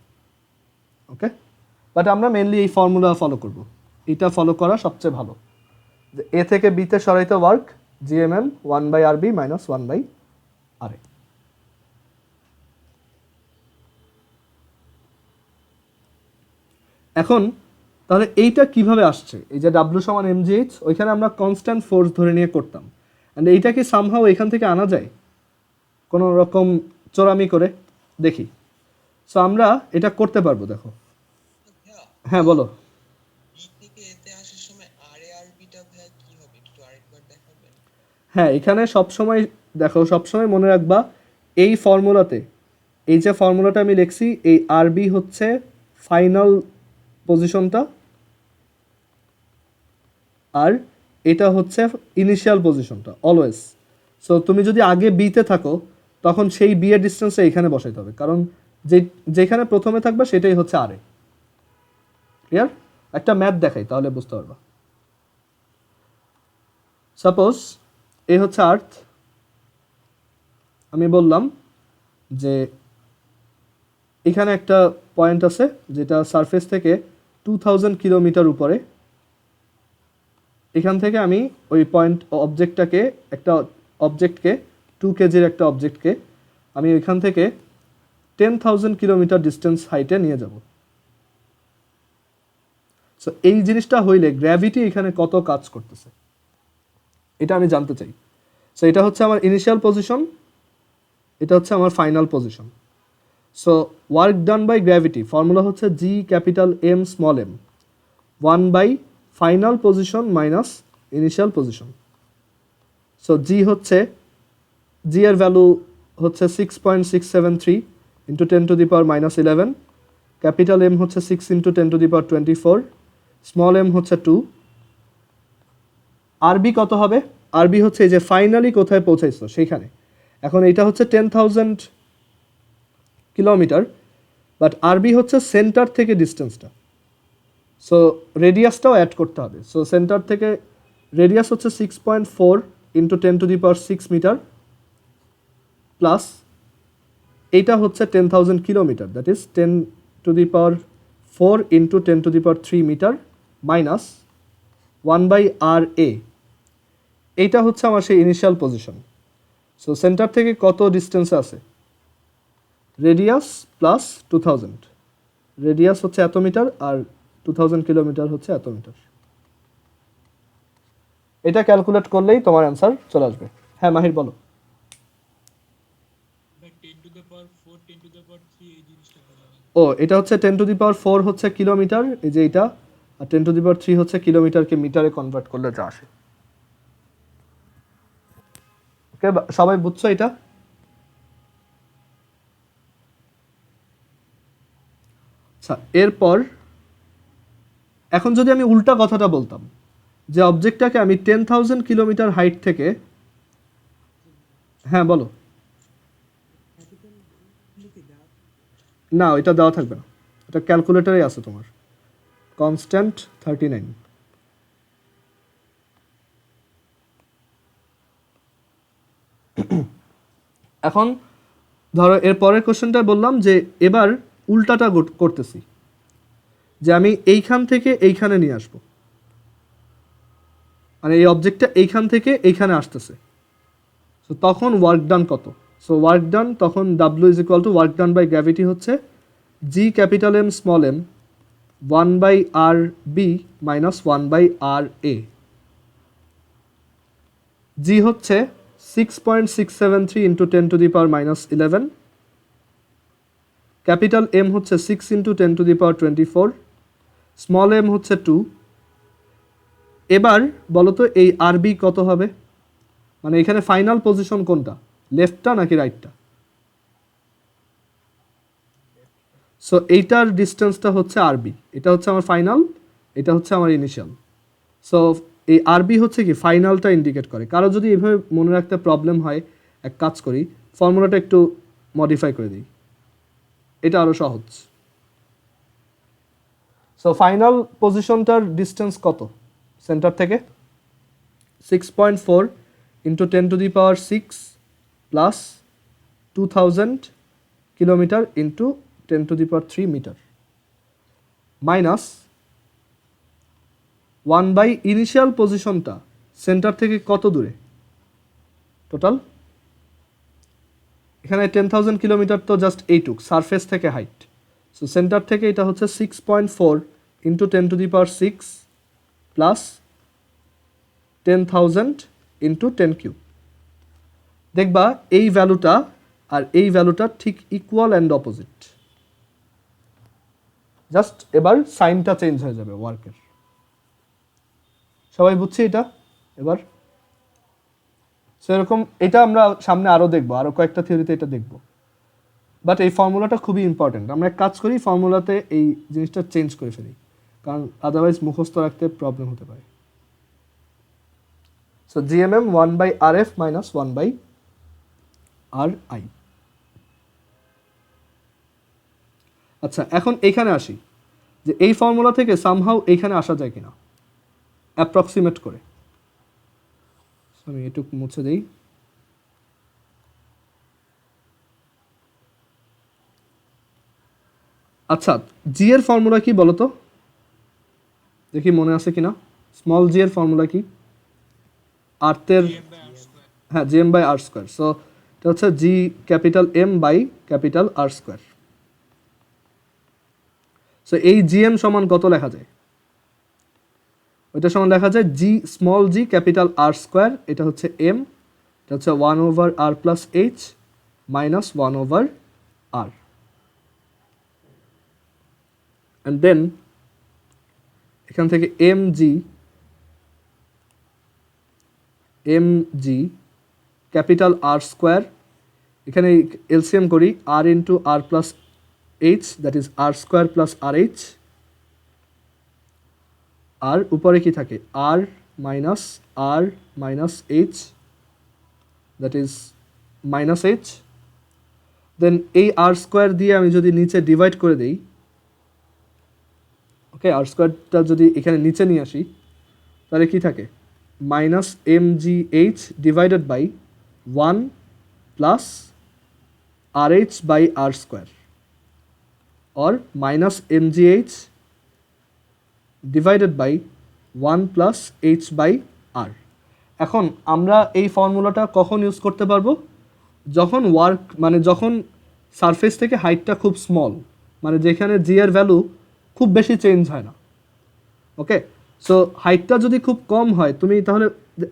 ওকে। বাট আমরা মেনলি এই ফর্মুলা ফলো করব, এটা ফলো করা সবচেয়ে ভালো, যে এ থেকে বিতে সরাইতে work GMm 1/RB minus 1/RA। এখন তাহলে এইটা কিভাবে আসছে, এই যে ডাব্লিউ সমান এমজিএইচ, ওইখানে আমরা কনস্ট্যান্ট ফোর্স ধরে নিয়ে করতাম, অ্যান্ড এইটা কি সামহাও এখান থেকে আনা যায় কোনো রকম চোরামি করে? দেখি। সো আমরা এটা করতে পারবো, দেখো। ভাইয়া, হ্যাঁ বলো। বি থেকে এতে আসার সময় আর এ আর বিটা ভাইয়া কি হবে একটু আরেকবার দেখাবেন? হ্যাঁ, এখানে সবসময় দেখো, সবসময় মনে রাখবা এই ফর্মুলাতে, এই যে ফর্মুলাটা আমি লিখছি, এই আরবি হচ্ছে ফাইনাল পজিশনটা, আর এটা হচ্ছে ইনিশিয়াল পজিশনটা অলওয়েজ। সো তুমি যদি আগে বিতে থাকো তখন সেই বি এর ডিস্টেন্সটা এখানে বসাইতে হবে, কারণ যেখানে প্রথমে থাকবে সেটাই হচ্ছে আরে। ক্লিয়ার? একটা ম্যাথ দেখাই তাহলে বুঝতে পারবা। সাপোজ এই হচ্ছে আর্থ, আমি বললাম যে এখানে একটা পয়েন্ট আছে যেটা সারফেস থেকে 2000 কিলোমিটার উপরে, এখান থেকে আমি ওই পয়েন্ট একটা অবজেক্টকে 2 কেজির একটা অবজেক্টকে আমি ওইখান থেকে 10,000 কিলোমিটার ডিস্টেন্স হাইটে নিয়ে যাব। সো এই জিনিসটা হইলে গ্র্যাভিটি এখানে কত কাজ করতেছে এটা আমি জানতে চাই। সো এটা হচ্ছে আমার ইনিশিয়াল পজিশন, এটা হচ্ছে আমার final position. So work done by gravity formula হচ্ছে G capital M small M 1 by final position minus initial position. So G এর ভ্যালু হচ্ছে 6.673 ইন্টু 10⁻⁻11, ক্যাপিটাল এম হচ্ছে 6 ইন্টু 10⁻24, স্মল এম হচ্ছে 2। আরবি কত হবে? আরবি হচ্ছে এই যে ফাইনালি কোথায় পৌঁছাইছো সেইখানে। এখন এটা হচ্ছে 10,000 কিলোমিটার, বাট আরবি হচ্ছে সেন্টার থেকে ডিস্টেন্সটা। সো রেডিয়াসটাও অ্যাড করতে হবে। সো সেন্টার থেকে রেডিয়াস হচ্ছে 6.4 ইন্টু 10⁻6 মিটার প্লাস এইটা হচ্ছে 10,000 kilometre, that is 10⁴ into 10⁻³ metre minus 1/RA। এইটা হচ্ছে আমার সেই ইনিশিয়াল পজিশন। সো সেন্টার থেকে কত ডিস্টেন্সে আছে, রেডিয়াস প্লাস 2000, রেডিয়াস হচ্ছে এত মিটার আর 2000 কিলোমিটার হচ্ছে এত মিটার। এটা ক্যালকুলেট করলেই তোমার অ্যান্সার চলে আসবে। হ্যাঁ মাহির বলো। ভাই 10⁴ 10⁻³ এই জিনিসটা বলা ও এটা হচ্ছে 10⁴ হচ্ছে কিলোমিটার, এই যে এটা, আর 10⁻³ হচ্ছে কিলোমিটারকে মিটারে কনভার্ট করলে যা আসে। ওকে সবাই বুঝছো এটা? আচ্ছা এরপর এখন যদি আমি উল্টা কথাটা বলতাম যে অবজেক্টটাকে আমি 10,000 কিলোমিটার হাইট থেকে, হ্যাঁ বলো। না এটা দেওয়া থাকবে না, এটা ক্যালকুলেটরে আছে তোমার, কনস্ট্যান্ট 39। এখন ধরো এর পরের কোশ্চেনটা বললাম যে এবার উল্টাটা করতেছি, যে আমি এইখান থেকে এইখানে নিয়ে আসবো, মানে এই অবজেক্টটা এইখান থেকে এইখানে আসতেছে। সো তখন ওয়ার্ক ডান কত? সো ওয়ার্ক ডান তখন W is equal to work done by gravity হচ্ছে G capital M small m 1/RB minus 1/RA। G হচ্ছে 6.673 ইন্টু 10⁻⁻11, ক্যাপিটাল M হচ্ছে 6 ইন্টু 10⁻24, স্মল m হচ্ছে 2। এবার বলো তো এই RB কত হবে, মানে এখানে ফাইনাল পজিশন কোনটা, লেফটটা নাকি রাইটটা? সো এইটার ডিস্টেন্সটা হচ্ছে RB, এটা হচ্ছে আমার ফাইনাল, এটা হচ্ছে আমার ইনিশিয়াল। সো এই RB হচ্ছে কি ফাইনালটা ইন্ডিকেট করে। কারো যদি এভাবে মনে রাখতে প্রবলেম হয়, এক কাজ করি ফর্মুলাটা একটু মডিফাই করে দিই, এটা আরো সহজ। সো ফাইনাল পজিশনটার ডিস্টেন্স কত সেন্টার থেকে? 6.4 into 10⁶ plus 2000 kilometre into 10⁻³ metre minus 1 initial পজিশনটা সেন্টার থেকে কত দূরে টোটাল? এখানে 10,000 কিলোমিটার তো জাস্ট এইটুক সারফেস থেকে হাইট। সো সেন্টার থেকে এটা হচ্ছে 6.4 ইন্টু 10⁶ প্লাস 10,000 ইন্টু 10³ দেখবা এই ভ্যালুটা আর এই ভ্যালুটা ঠিক ইকুয়াল অ্যান্ড অপোজিট, জাস্ট এবার সাইনটা চেঞ্জ হয়ে যাবে ওয়ার্কের। সবাই বুঝছি এটা এবার? সেরকম এটা আমরা সামনে আরও দেখবো, আরও কয়েকটা থিওরিতে এটা দেখবো, বাট এই ফর্মুলাটা খুবই ইম্পর্টেন্ট। আমরা এক কাজ করি ফর্মুলাতে এই জিনিসটা চেঞ্জ করে ফেলি, কারণ আদারওয়াইজ মুখস্থ রাখতে প্রবলেম হতে পারে। So GMM 1/RF minus 1/RI। আচ্ছা এখন এইখানে আসি যে এই ফর্মুলা থেকে সামহাউ এইখানে আসা যায় কিনা অ্যাপ্রক্সিমেট করে। আমি এটুকু মুছে দেই। আচ্ছা জি এর ফর্মুলা কি বলো তো, দেখি মনে আছে কিনা। স্মল জি এর ফর্মুলা কি? আর্থের, হ্যাঁ GM/R²। সো এটা হচ্ছে জি ক্যাপিটাল M/R²। সো এই GM সমান কত লেখা যায়? ওইটা সমান লেখা যায় জি স্মল জি ক্যাপিটাল R², এটা হচ্ছে M, এটা হচ্ছে 1/R+H minus 1/R। And then এখান থেকে mg ক্যাপিটাল R², এখানে এলসিএম করি R into R+H, that is R² plus RH, আর উপরে কি থাকে R minus H, that is minus H। দেন এই R² দিয়ে আমি যদি নিচে ডিভাইড করে দেই, ওকে R²টা যদি এখানে নিচে নিয়ে আসি তাহলে কি থাকে minus mgh divided by 1 plus RH by R square or minus mgh divided by 1 plus h by r. এখন আমরা এই ফর্মুলাটা কখন ইউজ করতে পারবো? যখন ওয়ার্ক মানে যখন সারফেস থেকে হাইটটা খুব স্মল, মানে যেখানে জি এর ভ্যালু খুব বেশি চেঞ্জ হয় না। ওকে, সো হাইটটা যদি খুব কম হয়, তুমি তাহলে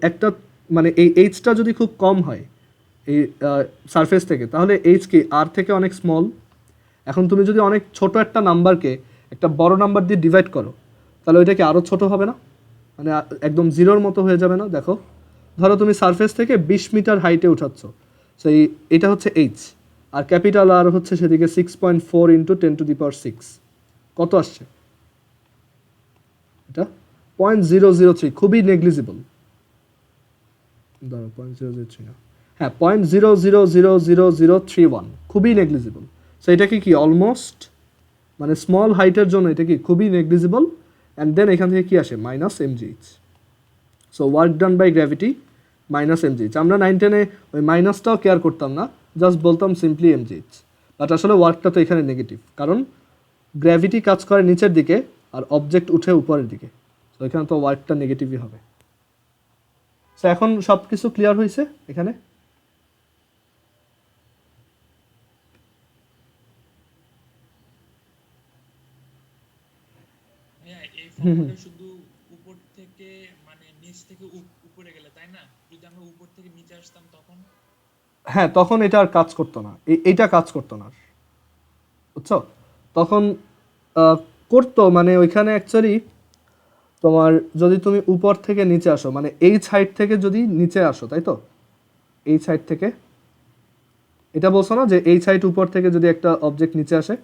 একটা মানে এই এইচটা যদি খুব কম হয় এই সারফেস থেকে, তাহলে এইচ কি আর থেকে অনেক স্মল। এখন তুমি যদি অনেক ছোট একটা নাম্বারকে একটা বড় নাম্বার দিয়ে ডিভাইড করো, তাহলে ওইটা কি আরও ছোট হবে না? মানে একদম জিরোর মতো হয়ে যাবে না? দেখো, ধরো তুমি সারফেস থেকে 20 মিটার হাইটে উঠাচ্ছ, সো এটা হচ্ছে এইচ, আর ক্যাপিটাল আর হচ্ছে সেদিকে 6.4 ইন্টু 10⁶। কত আসছে? এটা 0.003, খুবই নেগলিজিবল। ধরো 0.003 না, হ্যাঁ 0.000031, খুবই নেগলিজিবল। সো এটা কি অলমোস্ট মানে স্মল হাইটের জন্য এটা কি খুবই নেগলিজিবল। অ্যান্ড দেন এখান থেকে কি আসে? Minus mgh। So work done by gravity minus mgh। আমরা 9-10-এ ওই মাইনাসটাও কেয়ার করতাম না, জাস্ট বলতাম সিম্পলি mgh। বাট আসলে ওয়ার্কটা তো এখানে নেগেটিভ, কারণ গ্র্যাভিটি কাজ করে নিচের দিকে আর অবজেক্ট উঠে উপরের দিকে, তো এখানে তো ওয়ার্কটা নেগেটিভই হবে। সো এখন সব কিছু ক্লিয়ার হয়েছে এখানে? হ্যাঁ, এই ফর্মুলাটা শুধু উপর থেকে মানে নিচ থেকে উপরে গেলে, তাই না? যদি আমরা উপর থেকে নিচে আসতাম তখন? হ্যাঁ, তখন এটা আর কাজ করতো না, এইটা কাজ করতো না, বুঝছো? তখন করতো মানে ওইখানে অ্যাকচুয়ালি তোমার যদি তুমি উপর থেকে নিচে আসো, মানে এই সাইড থেকে যদি নিচে আসো, তাই তো? এই সাইড থেকে, এটা বলছো না যে এই সাইড উপর থেকে যদি একটা অবজেক্ট নিচে আসে,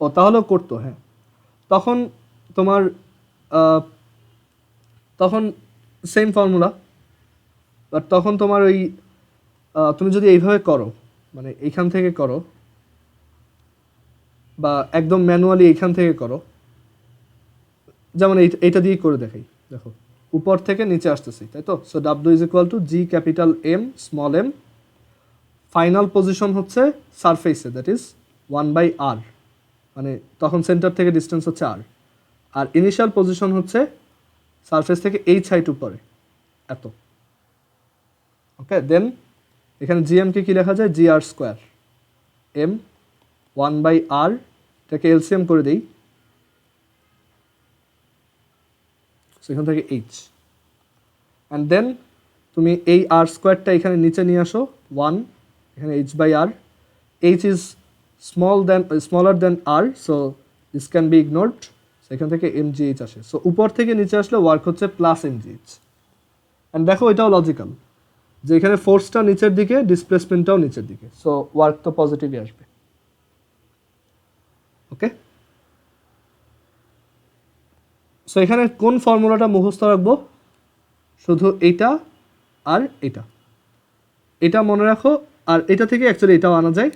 ও তাহলেও করতো। হ্যাঁ, তখন তোমার তখন সেম ফর্মুলা, বাট তখন তোমার ওই তুমি যদি এইভাবে করো, মানে এইখান থেকে করো বা একদম ম্যানুয়ালি এইখান থেকে করো, যেমন এইটা দিয়ে করে দেখাই। দেখো, উপর থেকে নিচে আসতেছি, তাই তো? So W is equal to G capital M small m, final position হচ্ছে সারফেসে, দ্যাট ইজ 1/r, মানে তখন সেন্টার থেকে ডিস্টেন্স হচ্ছে আর, আর ইনিশিয়াল পজিশন হচ্ছে সারফেস থেকে এইচ হাইট উপরে এত। ওকে, দেন এখানে জিএমকে কি লেখা যায়? জি আর স্কোয়ার এম 1/r, এটাকে এলসিএম করে দিই, সেখান থেকে এইচ, অ্যান্ড দেন তুমি এই আর স্কোয়ারটা এখানে নিচে নিয়ে আসো 1, এখানে h/r, h is smaller then r, so this can be ignored, সেখান থেকে mgh আসে। সো উপর থেকে নিচে আসলে ওয়ার্ক হচ্ছে প্লাস mgh। অ্যান্ড দেখো এটাও লজিক্যাল, যে এখানে ফোর্সটা নিচের দিকে, ডিসপ্লেসমেন্টটাও নিচের দিকে, সো ওয়ার্ক তো পজিটিভই আসবে। ওকে, সো এখানে কোন ফর্মুলাটা মুখস্থ রাখবো? শুধু এইটা আর এটা মনে রাখো, আর এটা থেকে অ্যাকচুয়ালি এটাও আনা যায়।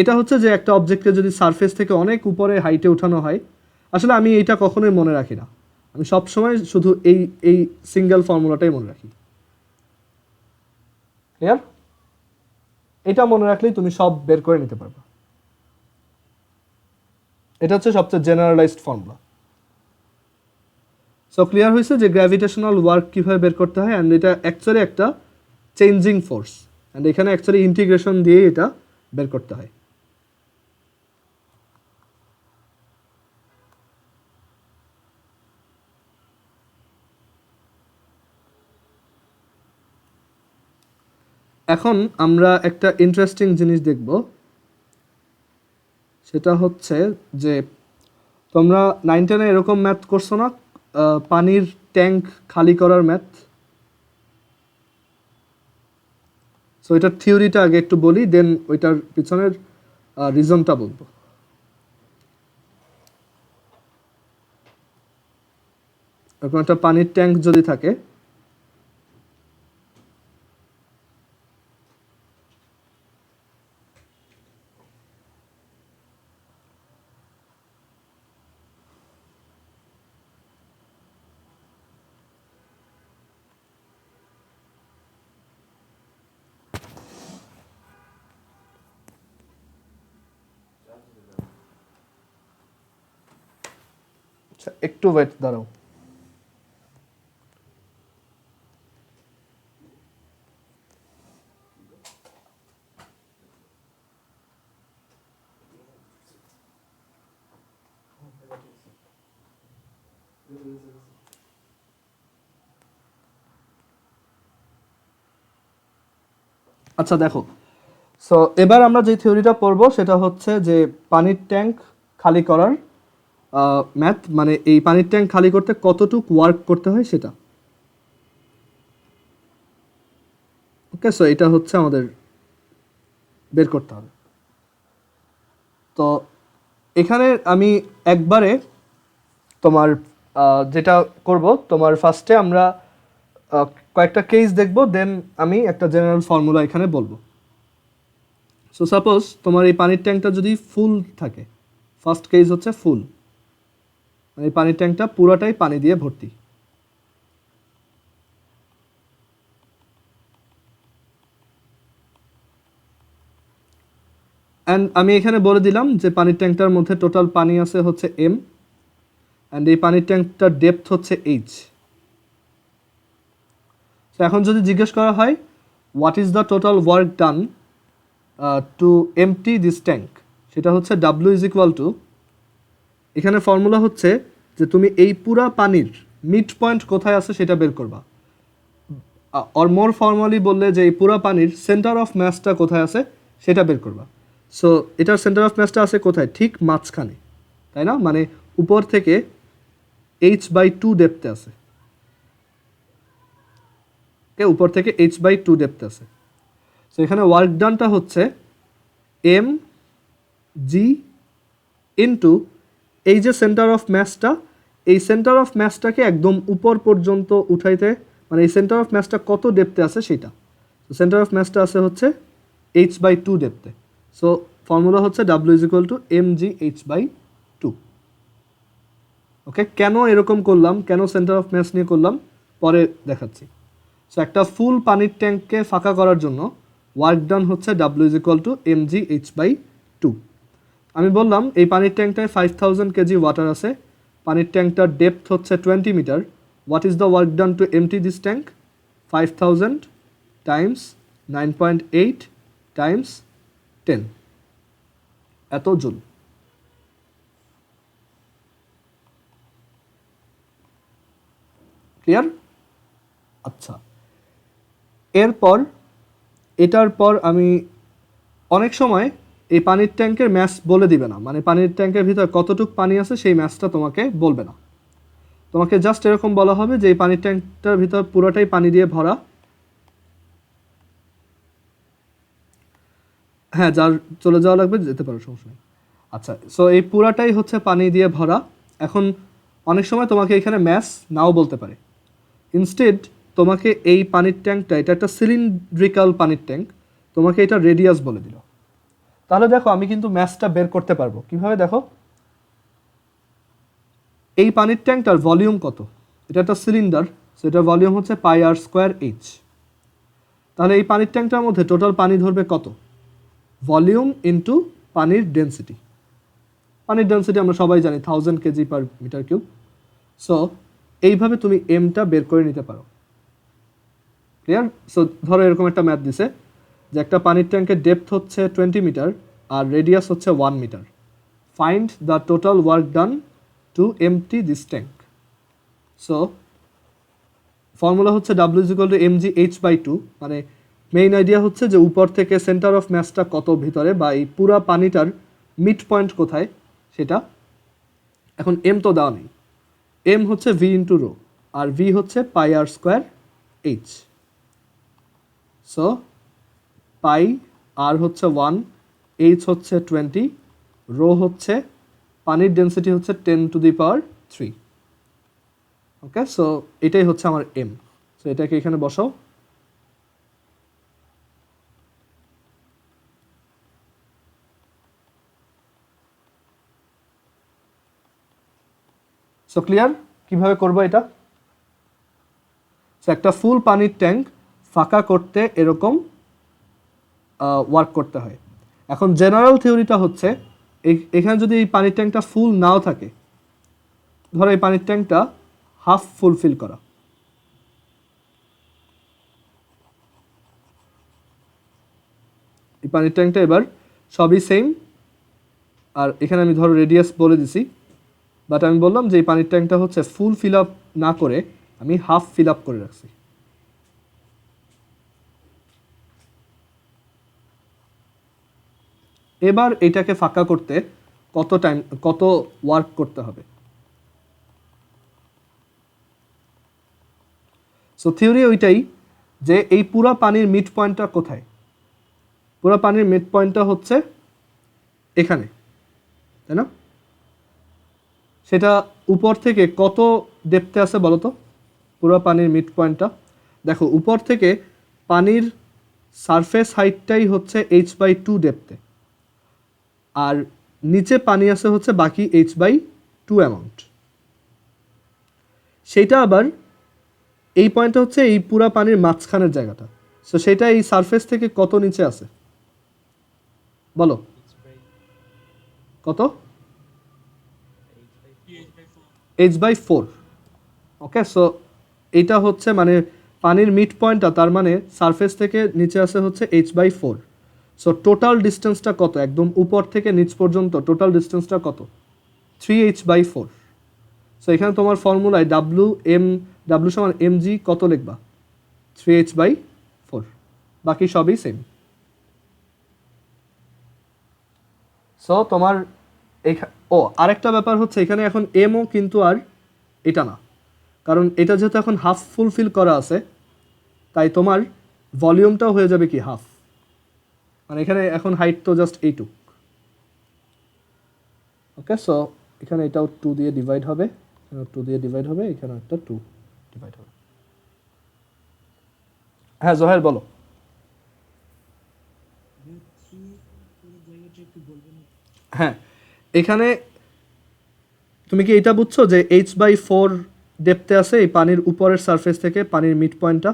এটা হচ্ছে যে একটা অবজেক্টকে যদি সারফেস থেকে অনেক উপরে হাইটে উঠানো হয়, আসলে আমি এইটা কখনোই মনে রাখি না, আমি সবসময় শুধু এই সিঙ্গেল ফর্মুলাটাই মনে রাখি। ক্লিয়ার? এটা মনে রাখলেই তুমি সব বের করে নিতে পারবে। এটা হচ্ছে সবচেয়ে জেনারেলাইজড ফর্মুলা। সো ক্লিয়ার হয়েছে যে গ্র্যাভিটেশনাল ওয়ার্ক কীভাবে বের করতে হয়, অ্যান্ড এটা অ্যাকচুয়ালি একটা চেঞ্জিং ফোর্স, অ্যান্ড এখানে অ্যাকচুয়ালি ইন্টিগ্রেশন দিয়েই এটা বের করতে হয়। এখন আমরা একটা ইন্টারেস্টিং জিনিস দেখব, সেটা হচ্ছে যে তোমরা 9-10-এ এরকম ম্যাথ করছো না, পানির ট্যাঙ্ক খালি করার ম্যাথ? সো এটার থিওরিটা আগে একটু বলি, দেন ওইটার পিছনের রিজনটা বলবো। এরকম একটা পানির ট্যাঙ্ক যদি থাকে, আচ্ছা একটু ওয়েট দাঁড়াও। আচ্ছা দেখো, সো এবার আমরা যে থিওরিটা পড়বো সেটা হচ্ছে যে পানির ট্যাঙ্ক খালি করার ম্যাথ, মানে এই পানির ট্যাঙ্ক খালি করতে কতটুক ওয়ার্ক করতে হয় সেটা। ওকে, সো এটা হচ্ছে আমাদের বের করতে হবে। তো এখানে আমি একবারে তোমার যেটা করব, তোমার ফার্স্টে আমরা কয়েকটা কেস দেখব, দেন আমি একটা জেনারেল ফর্মুলা এখানে বলবো। সো সাপোজ তোমার এই পানির ট্যাঙ্কটা যদি ফুল থাকে, ফার্স্ট কেস হচ্ছে ফুল, মানে এই পানির ট্যাঙ্কটা পুরোটাই পানি দিয়ে ভর্তি। অ্যান্ড আমি এখানে বলে দিলাম যে পানির ট্যাঙ্কটার মধ্যে টোটাল পানি আছে হচ্ছে এম, অ্যান্ড এই পানির ট্যাঙ্কটার ডেপথ হচ্ছে এইচ। তো এখন যদি জিজ্ঞেস করা হয় what is the total work done to empty this tank, সেটা হচ্ছে ডাব্লিউ ইজ ইকুয়াল টু, এখানে ফর্মুলা হচ্ছে যে তুমি এই পুরা পানির মিড পয়েন্ট কোথায় আছে সেটা বের করবা, অর মোর ফর্মালি বললে যে এই পুরা পানির সেন্টার অফ ম্যাসটা কোথায় আছে সেটা বের করবা। সো এটার সেন্টার অফ ম্যাসটা আছে কোথায়, ঠিক মাঝখানে, তাই না? মানে উপর থেকে h/2 ডেপথে আছে, উপর থেকে h/2 ডেপথে আছে। সো এখানে ওয়ার্ক ডানটা হচ্ছে এম জি ইন্টু এই যে সেন্টার অফ ম্যাসটা, এই সেন্টার অফ ম্যাসটাকে একদম উপর পর্যন্ত উঠাইতে, মানে এই সেন্টার অফ ম্যাসটা কত ডেপথে আছে সেটা। সেন্টার অফ ম্যাসটা আছে হচ্ছে h/2 ডেপথে। সো ফর্মুলা হচ্ছে W is equal to M G h/2। Okay, কেন এরকম করলাম, কেন সেন্টার অফ ম্যাস নিয়ে করলাম পরে দেখাচ্ছি। সো একটা ফুল পানির ট্যাঙ্ককে ফাঁকা করার জন্য ওয়ার্ক ডান হচ্ছে W is equal to M G h/2। আমি বললাম এই পানির ট্যাঙ্কটায় 5000 কেজি ওয়াটার আছে, পানির ট্যাঙ্কটার ডেপথ হচ্ছে 20 metre. What is the work done to empty this tank? 5000 times 9.8 times 10, এত জুল। ক্লিয়ার? আচ্ছা, এরপর এটার পর আমি অনেক সময় এই পানির ট্যাঙ্কের ম্যাস বলে দিবে না, মানে পানির ট্যাঙ্কের ভিতর কতটুকু পানি আছে সেই ম্যাসটা তোমাকে বলবে না, তোমাকে জাস্ট এরকম বলা হবে যে এই পানির ট্যাঙ্কটার ভিতর পুরোটাই পানি দিয়ে ভরা। হ্যাঁ, যার চলে যাওয়া লাগবে যেতে পারো, সমস্যা নেই। আচ্ছা, সো এই পুরাটাই হচ্ছে পানি দিয়ে ভরা। এখন অনেক সময় তোমাকে এখানে ম্যাস নাও বলতে পারে, ইনস্টেড তোমাকে এই পানির ট্যাঙ্কটা, এটা একটা সিলিন্ড্রিক্যাল পানির ট্যাঙ্ক, তোমাকে এটা রেডিয়াস বলে দিল। তাহলে দেখো আমি কিন্তু ম্যাসটা বের করতে পারবো কিভাবে, দেখো এই পানির ট্যাঙ্কটার ভলিউম কত, এটা একটা সিলিন্ডার, সো এটার ভলিউম হচ্ছে πr²h। তাহলে এই পানির ট্যাঙ্কটার মধ্যে টোটাল পানি ধরবে কত, ভলিউম ইন্টু পানির ডেন্সিটি। পানির ডেন্সিটি আমরা সবাই জানি 1000 KG per metre cube. So এইভাবে তুমি এমটা বের করে নিতে পারো। ক্লিয়ার? সো ধরো এরকম একটা ম্যাথ দিছে যে একটা পানির ট্যাঙ্কের ডেপথ হচ্ছে 20 মিটার আর রেডিয়াস হচ্ছে 1 metre. Find the total work done to empty this tank. So formula হচ্ছে W is equal to M G h/2, মানে মেইন আইডিয়া হচ্ছে যে উপর থেকে সেন্টার অফ ম্যাসটা কত ভিতরে, বা এই পুরা পানিটার মিড পয়েন্ট কোথায় সেটা। এখন এম তো দেওয়া নেই, এম হচ্ছে ভি ইন্টু রো, আর ভি হচ্ছে πr²h। সো পাই আর হচ্ছে 1, এইচ হচ্ছে 20, রো হচ্ছে পানির ডেন্সিটি হচ্ছে 10⁻³ ওকে। সো এটাই হচ্ছে আমার এম। সো এটাকে এখানে বসাও। সো ক্লিয়ার কিভাবে করবো এটা? সো একটা ফুল পানির ট্যাঙ্ক ফাঁকা করতে এরকম ওয়ার্ক করতে হয়। এখন জেনারেল থিওরিটা হচ্ছে এখানে যদি এই পানির ট্যাঙ্কটা ফুল নাও থাকে, ধরো এই পানির ট্যাঙ্কটা হাফ ফুলফিল করা, এই পানির ট্যাঙ্কটা এবার সবই সেম, আর এখানে আমি ধরো রেডিয়াস বলে দিছি, বাট আমি বললাম যে এই পানির ট্যাঙ্কটা হচ্ছে ফুল ফিল আপ না করে আমি হাফ ফিল আপ করে রাখছি। এবার এটাকে ফাঁকা করতে কত ওয়ার্ক করতে হবে? সো থিওরি ওইটাই যে এই পুরা পানির মিড পয়েন্টটা কোথায়? পুরা পানির মিড পয়েন্টটা হচ্ছে এখানে, তাই না? সেটা উপর থেকে কত ডেপথে আছে বলো তো? পুরো পানির মিড পয়েন্টটা দেখো, উপর থেকে পানির সারফেস হাইটটাই হচ্ছে h/2 ডেপথে, আর নিচে পানি আছে হচ্ছে বাকি h/2 অ্যামাউন্ট। সেইটা আবার এই পয়েন্টটা হচ্ছে এই পুরা পানির মাঝখানের জায়গাটা, সো সেটা এই সারফেস থেকে কত নিচে আছে বলো? কত? h/4। ওকে, সো এইটা হচ্ছে মানে পানির মিড পয়েন্টটা, তার মানে সারফেস থেকে নিচে আসে হচ্ছে h/4। সো টোটাল ডিস্টেন্সটা কত? একদম উপর থেকে নিচ পর্যন্ত টোটাল ডিস্টেন্সটা কত? 3h/4। সো এখানে তোমার ফর্মুলায় w সমান mg কত লিখবা? 3h/4, বাকি সবই সেম। সো তোমার আরেকটা ব্যাপার হচ্ছে এখানে এখন এমও কিন্তু আর এটা না, কারণ এটা যেহেতু এখন হাফ ফুলফিল করা আছে, তাই তোমার ভলিউমটাও হয়ে যাবে কি হাফ, মানে এখানে এখন হাইট তো জাস্ট এইটুক। ওকে, সো এখানে এটাও 2 দিয়ে ডিভাইড হবে, এখানে 2 দিয়ে ডিভাইড হবে, এখানে একটা 2 ডিভাইড হবে। হ্যাঁ জোহের বলো। হ্যাঁ, এখানে তুমি কি এটা বুঝছো যে h/4 ডেপথে আছে এই পানির উপরের সারফেস থেকে পানির মিড পয়েন্টটা?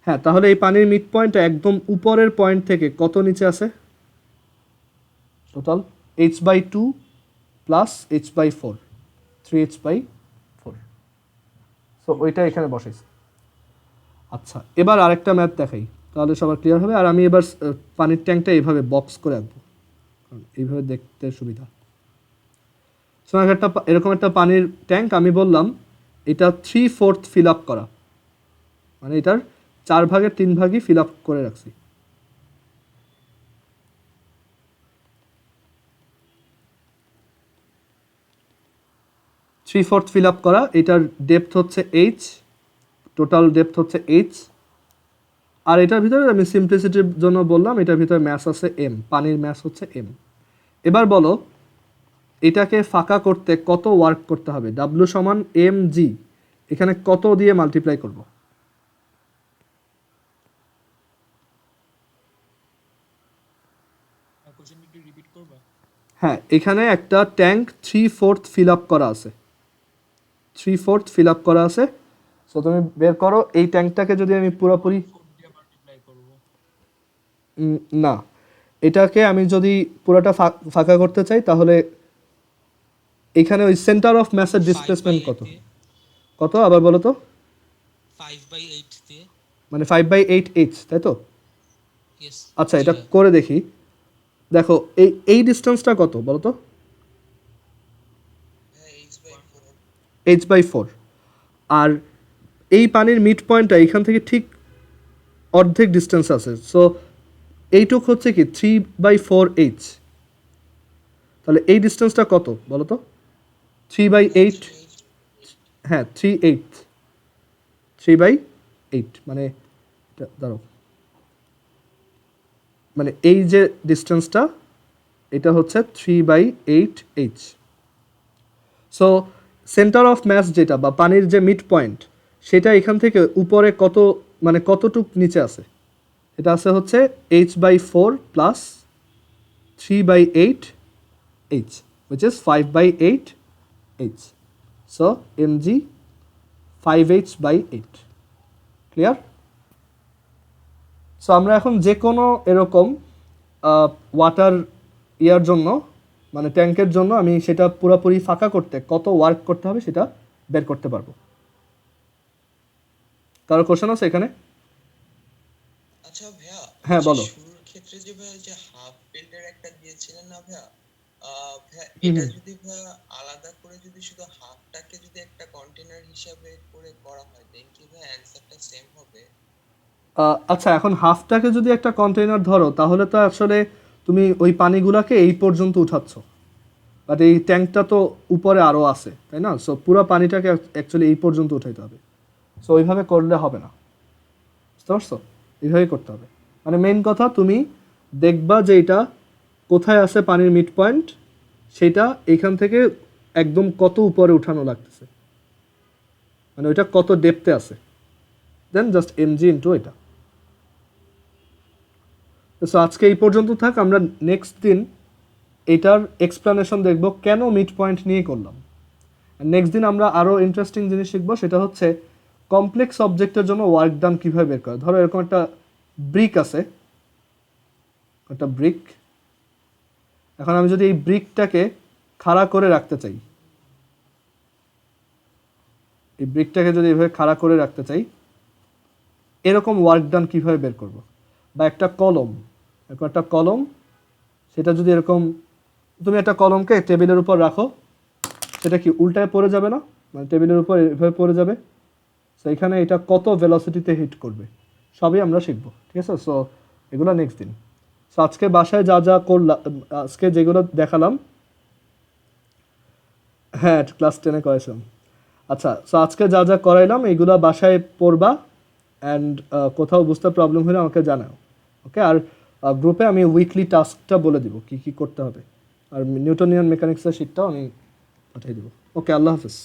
হ্যাঁ, তাহলে এই পানির মিড পয়েন্টটা একদম উপরের পয়েন্ট থেকে কত নিচে আছে total? h/2 plus h/4, 3h/4। So ওইটা এখানে বসাইছি। আচ্ছা, এবার আরেকটা ম্যাথ দেখাই, তাহলে সবার ক্লিয়ার হবে। আর আমি এবার পানির ট্যাঙ্কটা এইভাবে বক্স করে আঁকবো, কারণ এইভাবে দেখতে সুবিধা। সো এরকম একটা পানির ট্যাঙ্ক আমি বললাম এটা 3/4 ফিল আপ করা, মানে এটার 4/3 ফিল আপ করে রাখছি। ফিল আপ করা, এটার ডেপথ হচ্ছে h, টোটাল ডেপথ হচ্ছে h, আর এটার ভিতরে আমি সিম্পলিসিটির জন্য বললাম এটার ভিতরে ম্যাস আছে m, পানির ম্যাস হচ্ছে m। এবার বলো এটাকে ফাঁকা করতে কত ওয়ার্ক করতে হবে? w সমান mg, এখানে কত দিয়ে মাল্টিপ্লাই করব? হ্যাঁ, এখানে একটা ট্যাঙ্ক 3/4 ফিল আপ করা আছে, 3/4 ফিল আপ করা আছে। সো তুমি বের করো এই ট্যাঙ্কটাকে যদি আমি পুরোপুরি না, এটাকে আমি যদি পুরোটা ফাঁকা করতে চাই তাহলে এখানে ওই সেন্টার অফ ম্যাসের ডিসপ্লেসমেন্ট কত আবার বলো তো? 5/8 দিয়ে, মানে 5/8h, তাই তো? ইয়েস। আচ্ছা, এটা করে দেখি। দেখো এই ডিস্টেন্সটা কত বলো তো? h/4। আর এই পানির মিড পয়েন্টটা এখান থেকে ঠিক অর্ধেক ডিস্টেন্স আছে, সো এইটুক হচ্ছে কি 3/4h। তাহলে এই ডিস্টেন্সটা কত বলো তো? 3/8, হ্যাঁ 3/8, মানে এটা দাঁড়াও, মানে এই যে ডিস্টেন্সটা এটা হচ্ছে 3/8h। So centre of mass যেটা বা পানির যে মিড পয়েন্ট সেটা এখান থেকে উপরে কত, মানে কতটুক নিচে আছে? এটা আছে হচ্ছে h/4 plus 3/8h, which is 5/8h. So mg 5h/8, clear? So আমরা এখন যে কোনো এরকম ওয়াটার ইয়ার জন্য মানে ট্যাঙ্কের জন্য আমি সেটা পুরোপুরি ফাঁকা করতে কত ওয়ার্ক করতে হবে সেটা বের করতে পারবো। কারো কোশ্চেন আছে এখানে? আচ্ছা ভাইয়া, হ্যাঁ, যে বলো। শুরুর ক্ষেত্রে যে ভাইয়া যে হাফ বিল্ডের একটা দিয়েছিলেন না ভাইয়া, ভাইয়া হুম, এটা হুম। যদি ভাইয়া আলাদা করে যদি শুধু হাফটাকে যদি একটা কন্টেনার হিসাবে করে করা হয় দেন কি ভাইয়া অ্যান্সারটা সেম হবে? আচ্ছা, এখন হাফটাকে যদি একটা কন্টেইনার ধরো তাহলে তো আসলে তুমি ওই পানিগুলাকে এই পর্যন্ত উঠাচ্ছ, বাট এই ট্যাঙ্কটা তো উপরে আরও আছে, তাই না? সো পুরো পানিটাকে অ্যাকচুয়ালি এই পর্যন্ত উঠাইতে হবে। সো ওইভাবে করলে হবে না, বুঝতে পারছো? এইভাবেই করতে হবে। মানে মেইন কথা, তুমি দেখবা যে এটা কোথায় আছে পানির মিড পয়েন্ট, সেটা এইখান থেকে একদম কত উপরে উঠানো লাগতেছে, মানে ওইটা কত ডেপথে আছে, দেন জাস্ট এমজি ইন্টু এটা। সো আজকে এই পর্যন্ত থাক, আমরা নেক্সট দিন এটার এক্সপ্লানেশন দেখব কেন মিড পয়েন্ট নিয়ে করলাম। নেক্সট দিন আমরা আরও ইন্টারেস্টিং জিনিস শিখবো, সেটা হচ্ছে কমপ্লেক্স অবজেক্টের জন্য ওয়ার্ক ডান কীভাবে বের করে। ধরো এরকম একটা ব্রিক আছে, একটা ব্রিক। এখন আমি যদি এই ব্রিকটাকে খাড়া করে রাখতে চাই, এই ব্রিকটাকে যদি এভাবে খাড়া করে রাখতে চাই, এরকম ওয়ার্ক ডান কীভাবে বের করব। বা একটা কলম, এরকম একটা কলম, সেটা যদি এরকম তুমি একটা কলমকে টেবিলের উপর রাখো, সেটা কি উল্টায় পড়ে যাবে না? মানে টেবিলের উপর এভাবে পড়ে যাবে। সো এখানে এটা কত ভেলোসিটিতে হিট করবে সবই আমরা শিখবো, ঠিক আছে? সো এগুলো নেক্সট দিন। সো আজকে বাসায় যা যা করলাম, আজকে যেগুলো দেখালাম, হ্যাঁ ক্লাস 10-এ করেছিলাম। আচ্ছা, সো আজকে যা যা করাইলাম এইগুলো বাসায় পড়বা, অ্যান্ড কোথাও বুঝতে প্রবলেম হলে আমাকে জানাও, ওকে? আর গ্রুপে আমি উইকলি টাস্কটা বলে দিব কী কী করতে হবে, আর নিউটনিয়ান মেকানিক্সের শিটটাও আমি পাঠিয়ে দেবো। ওকে, আল্লাহ হাফিজ।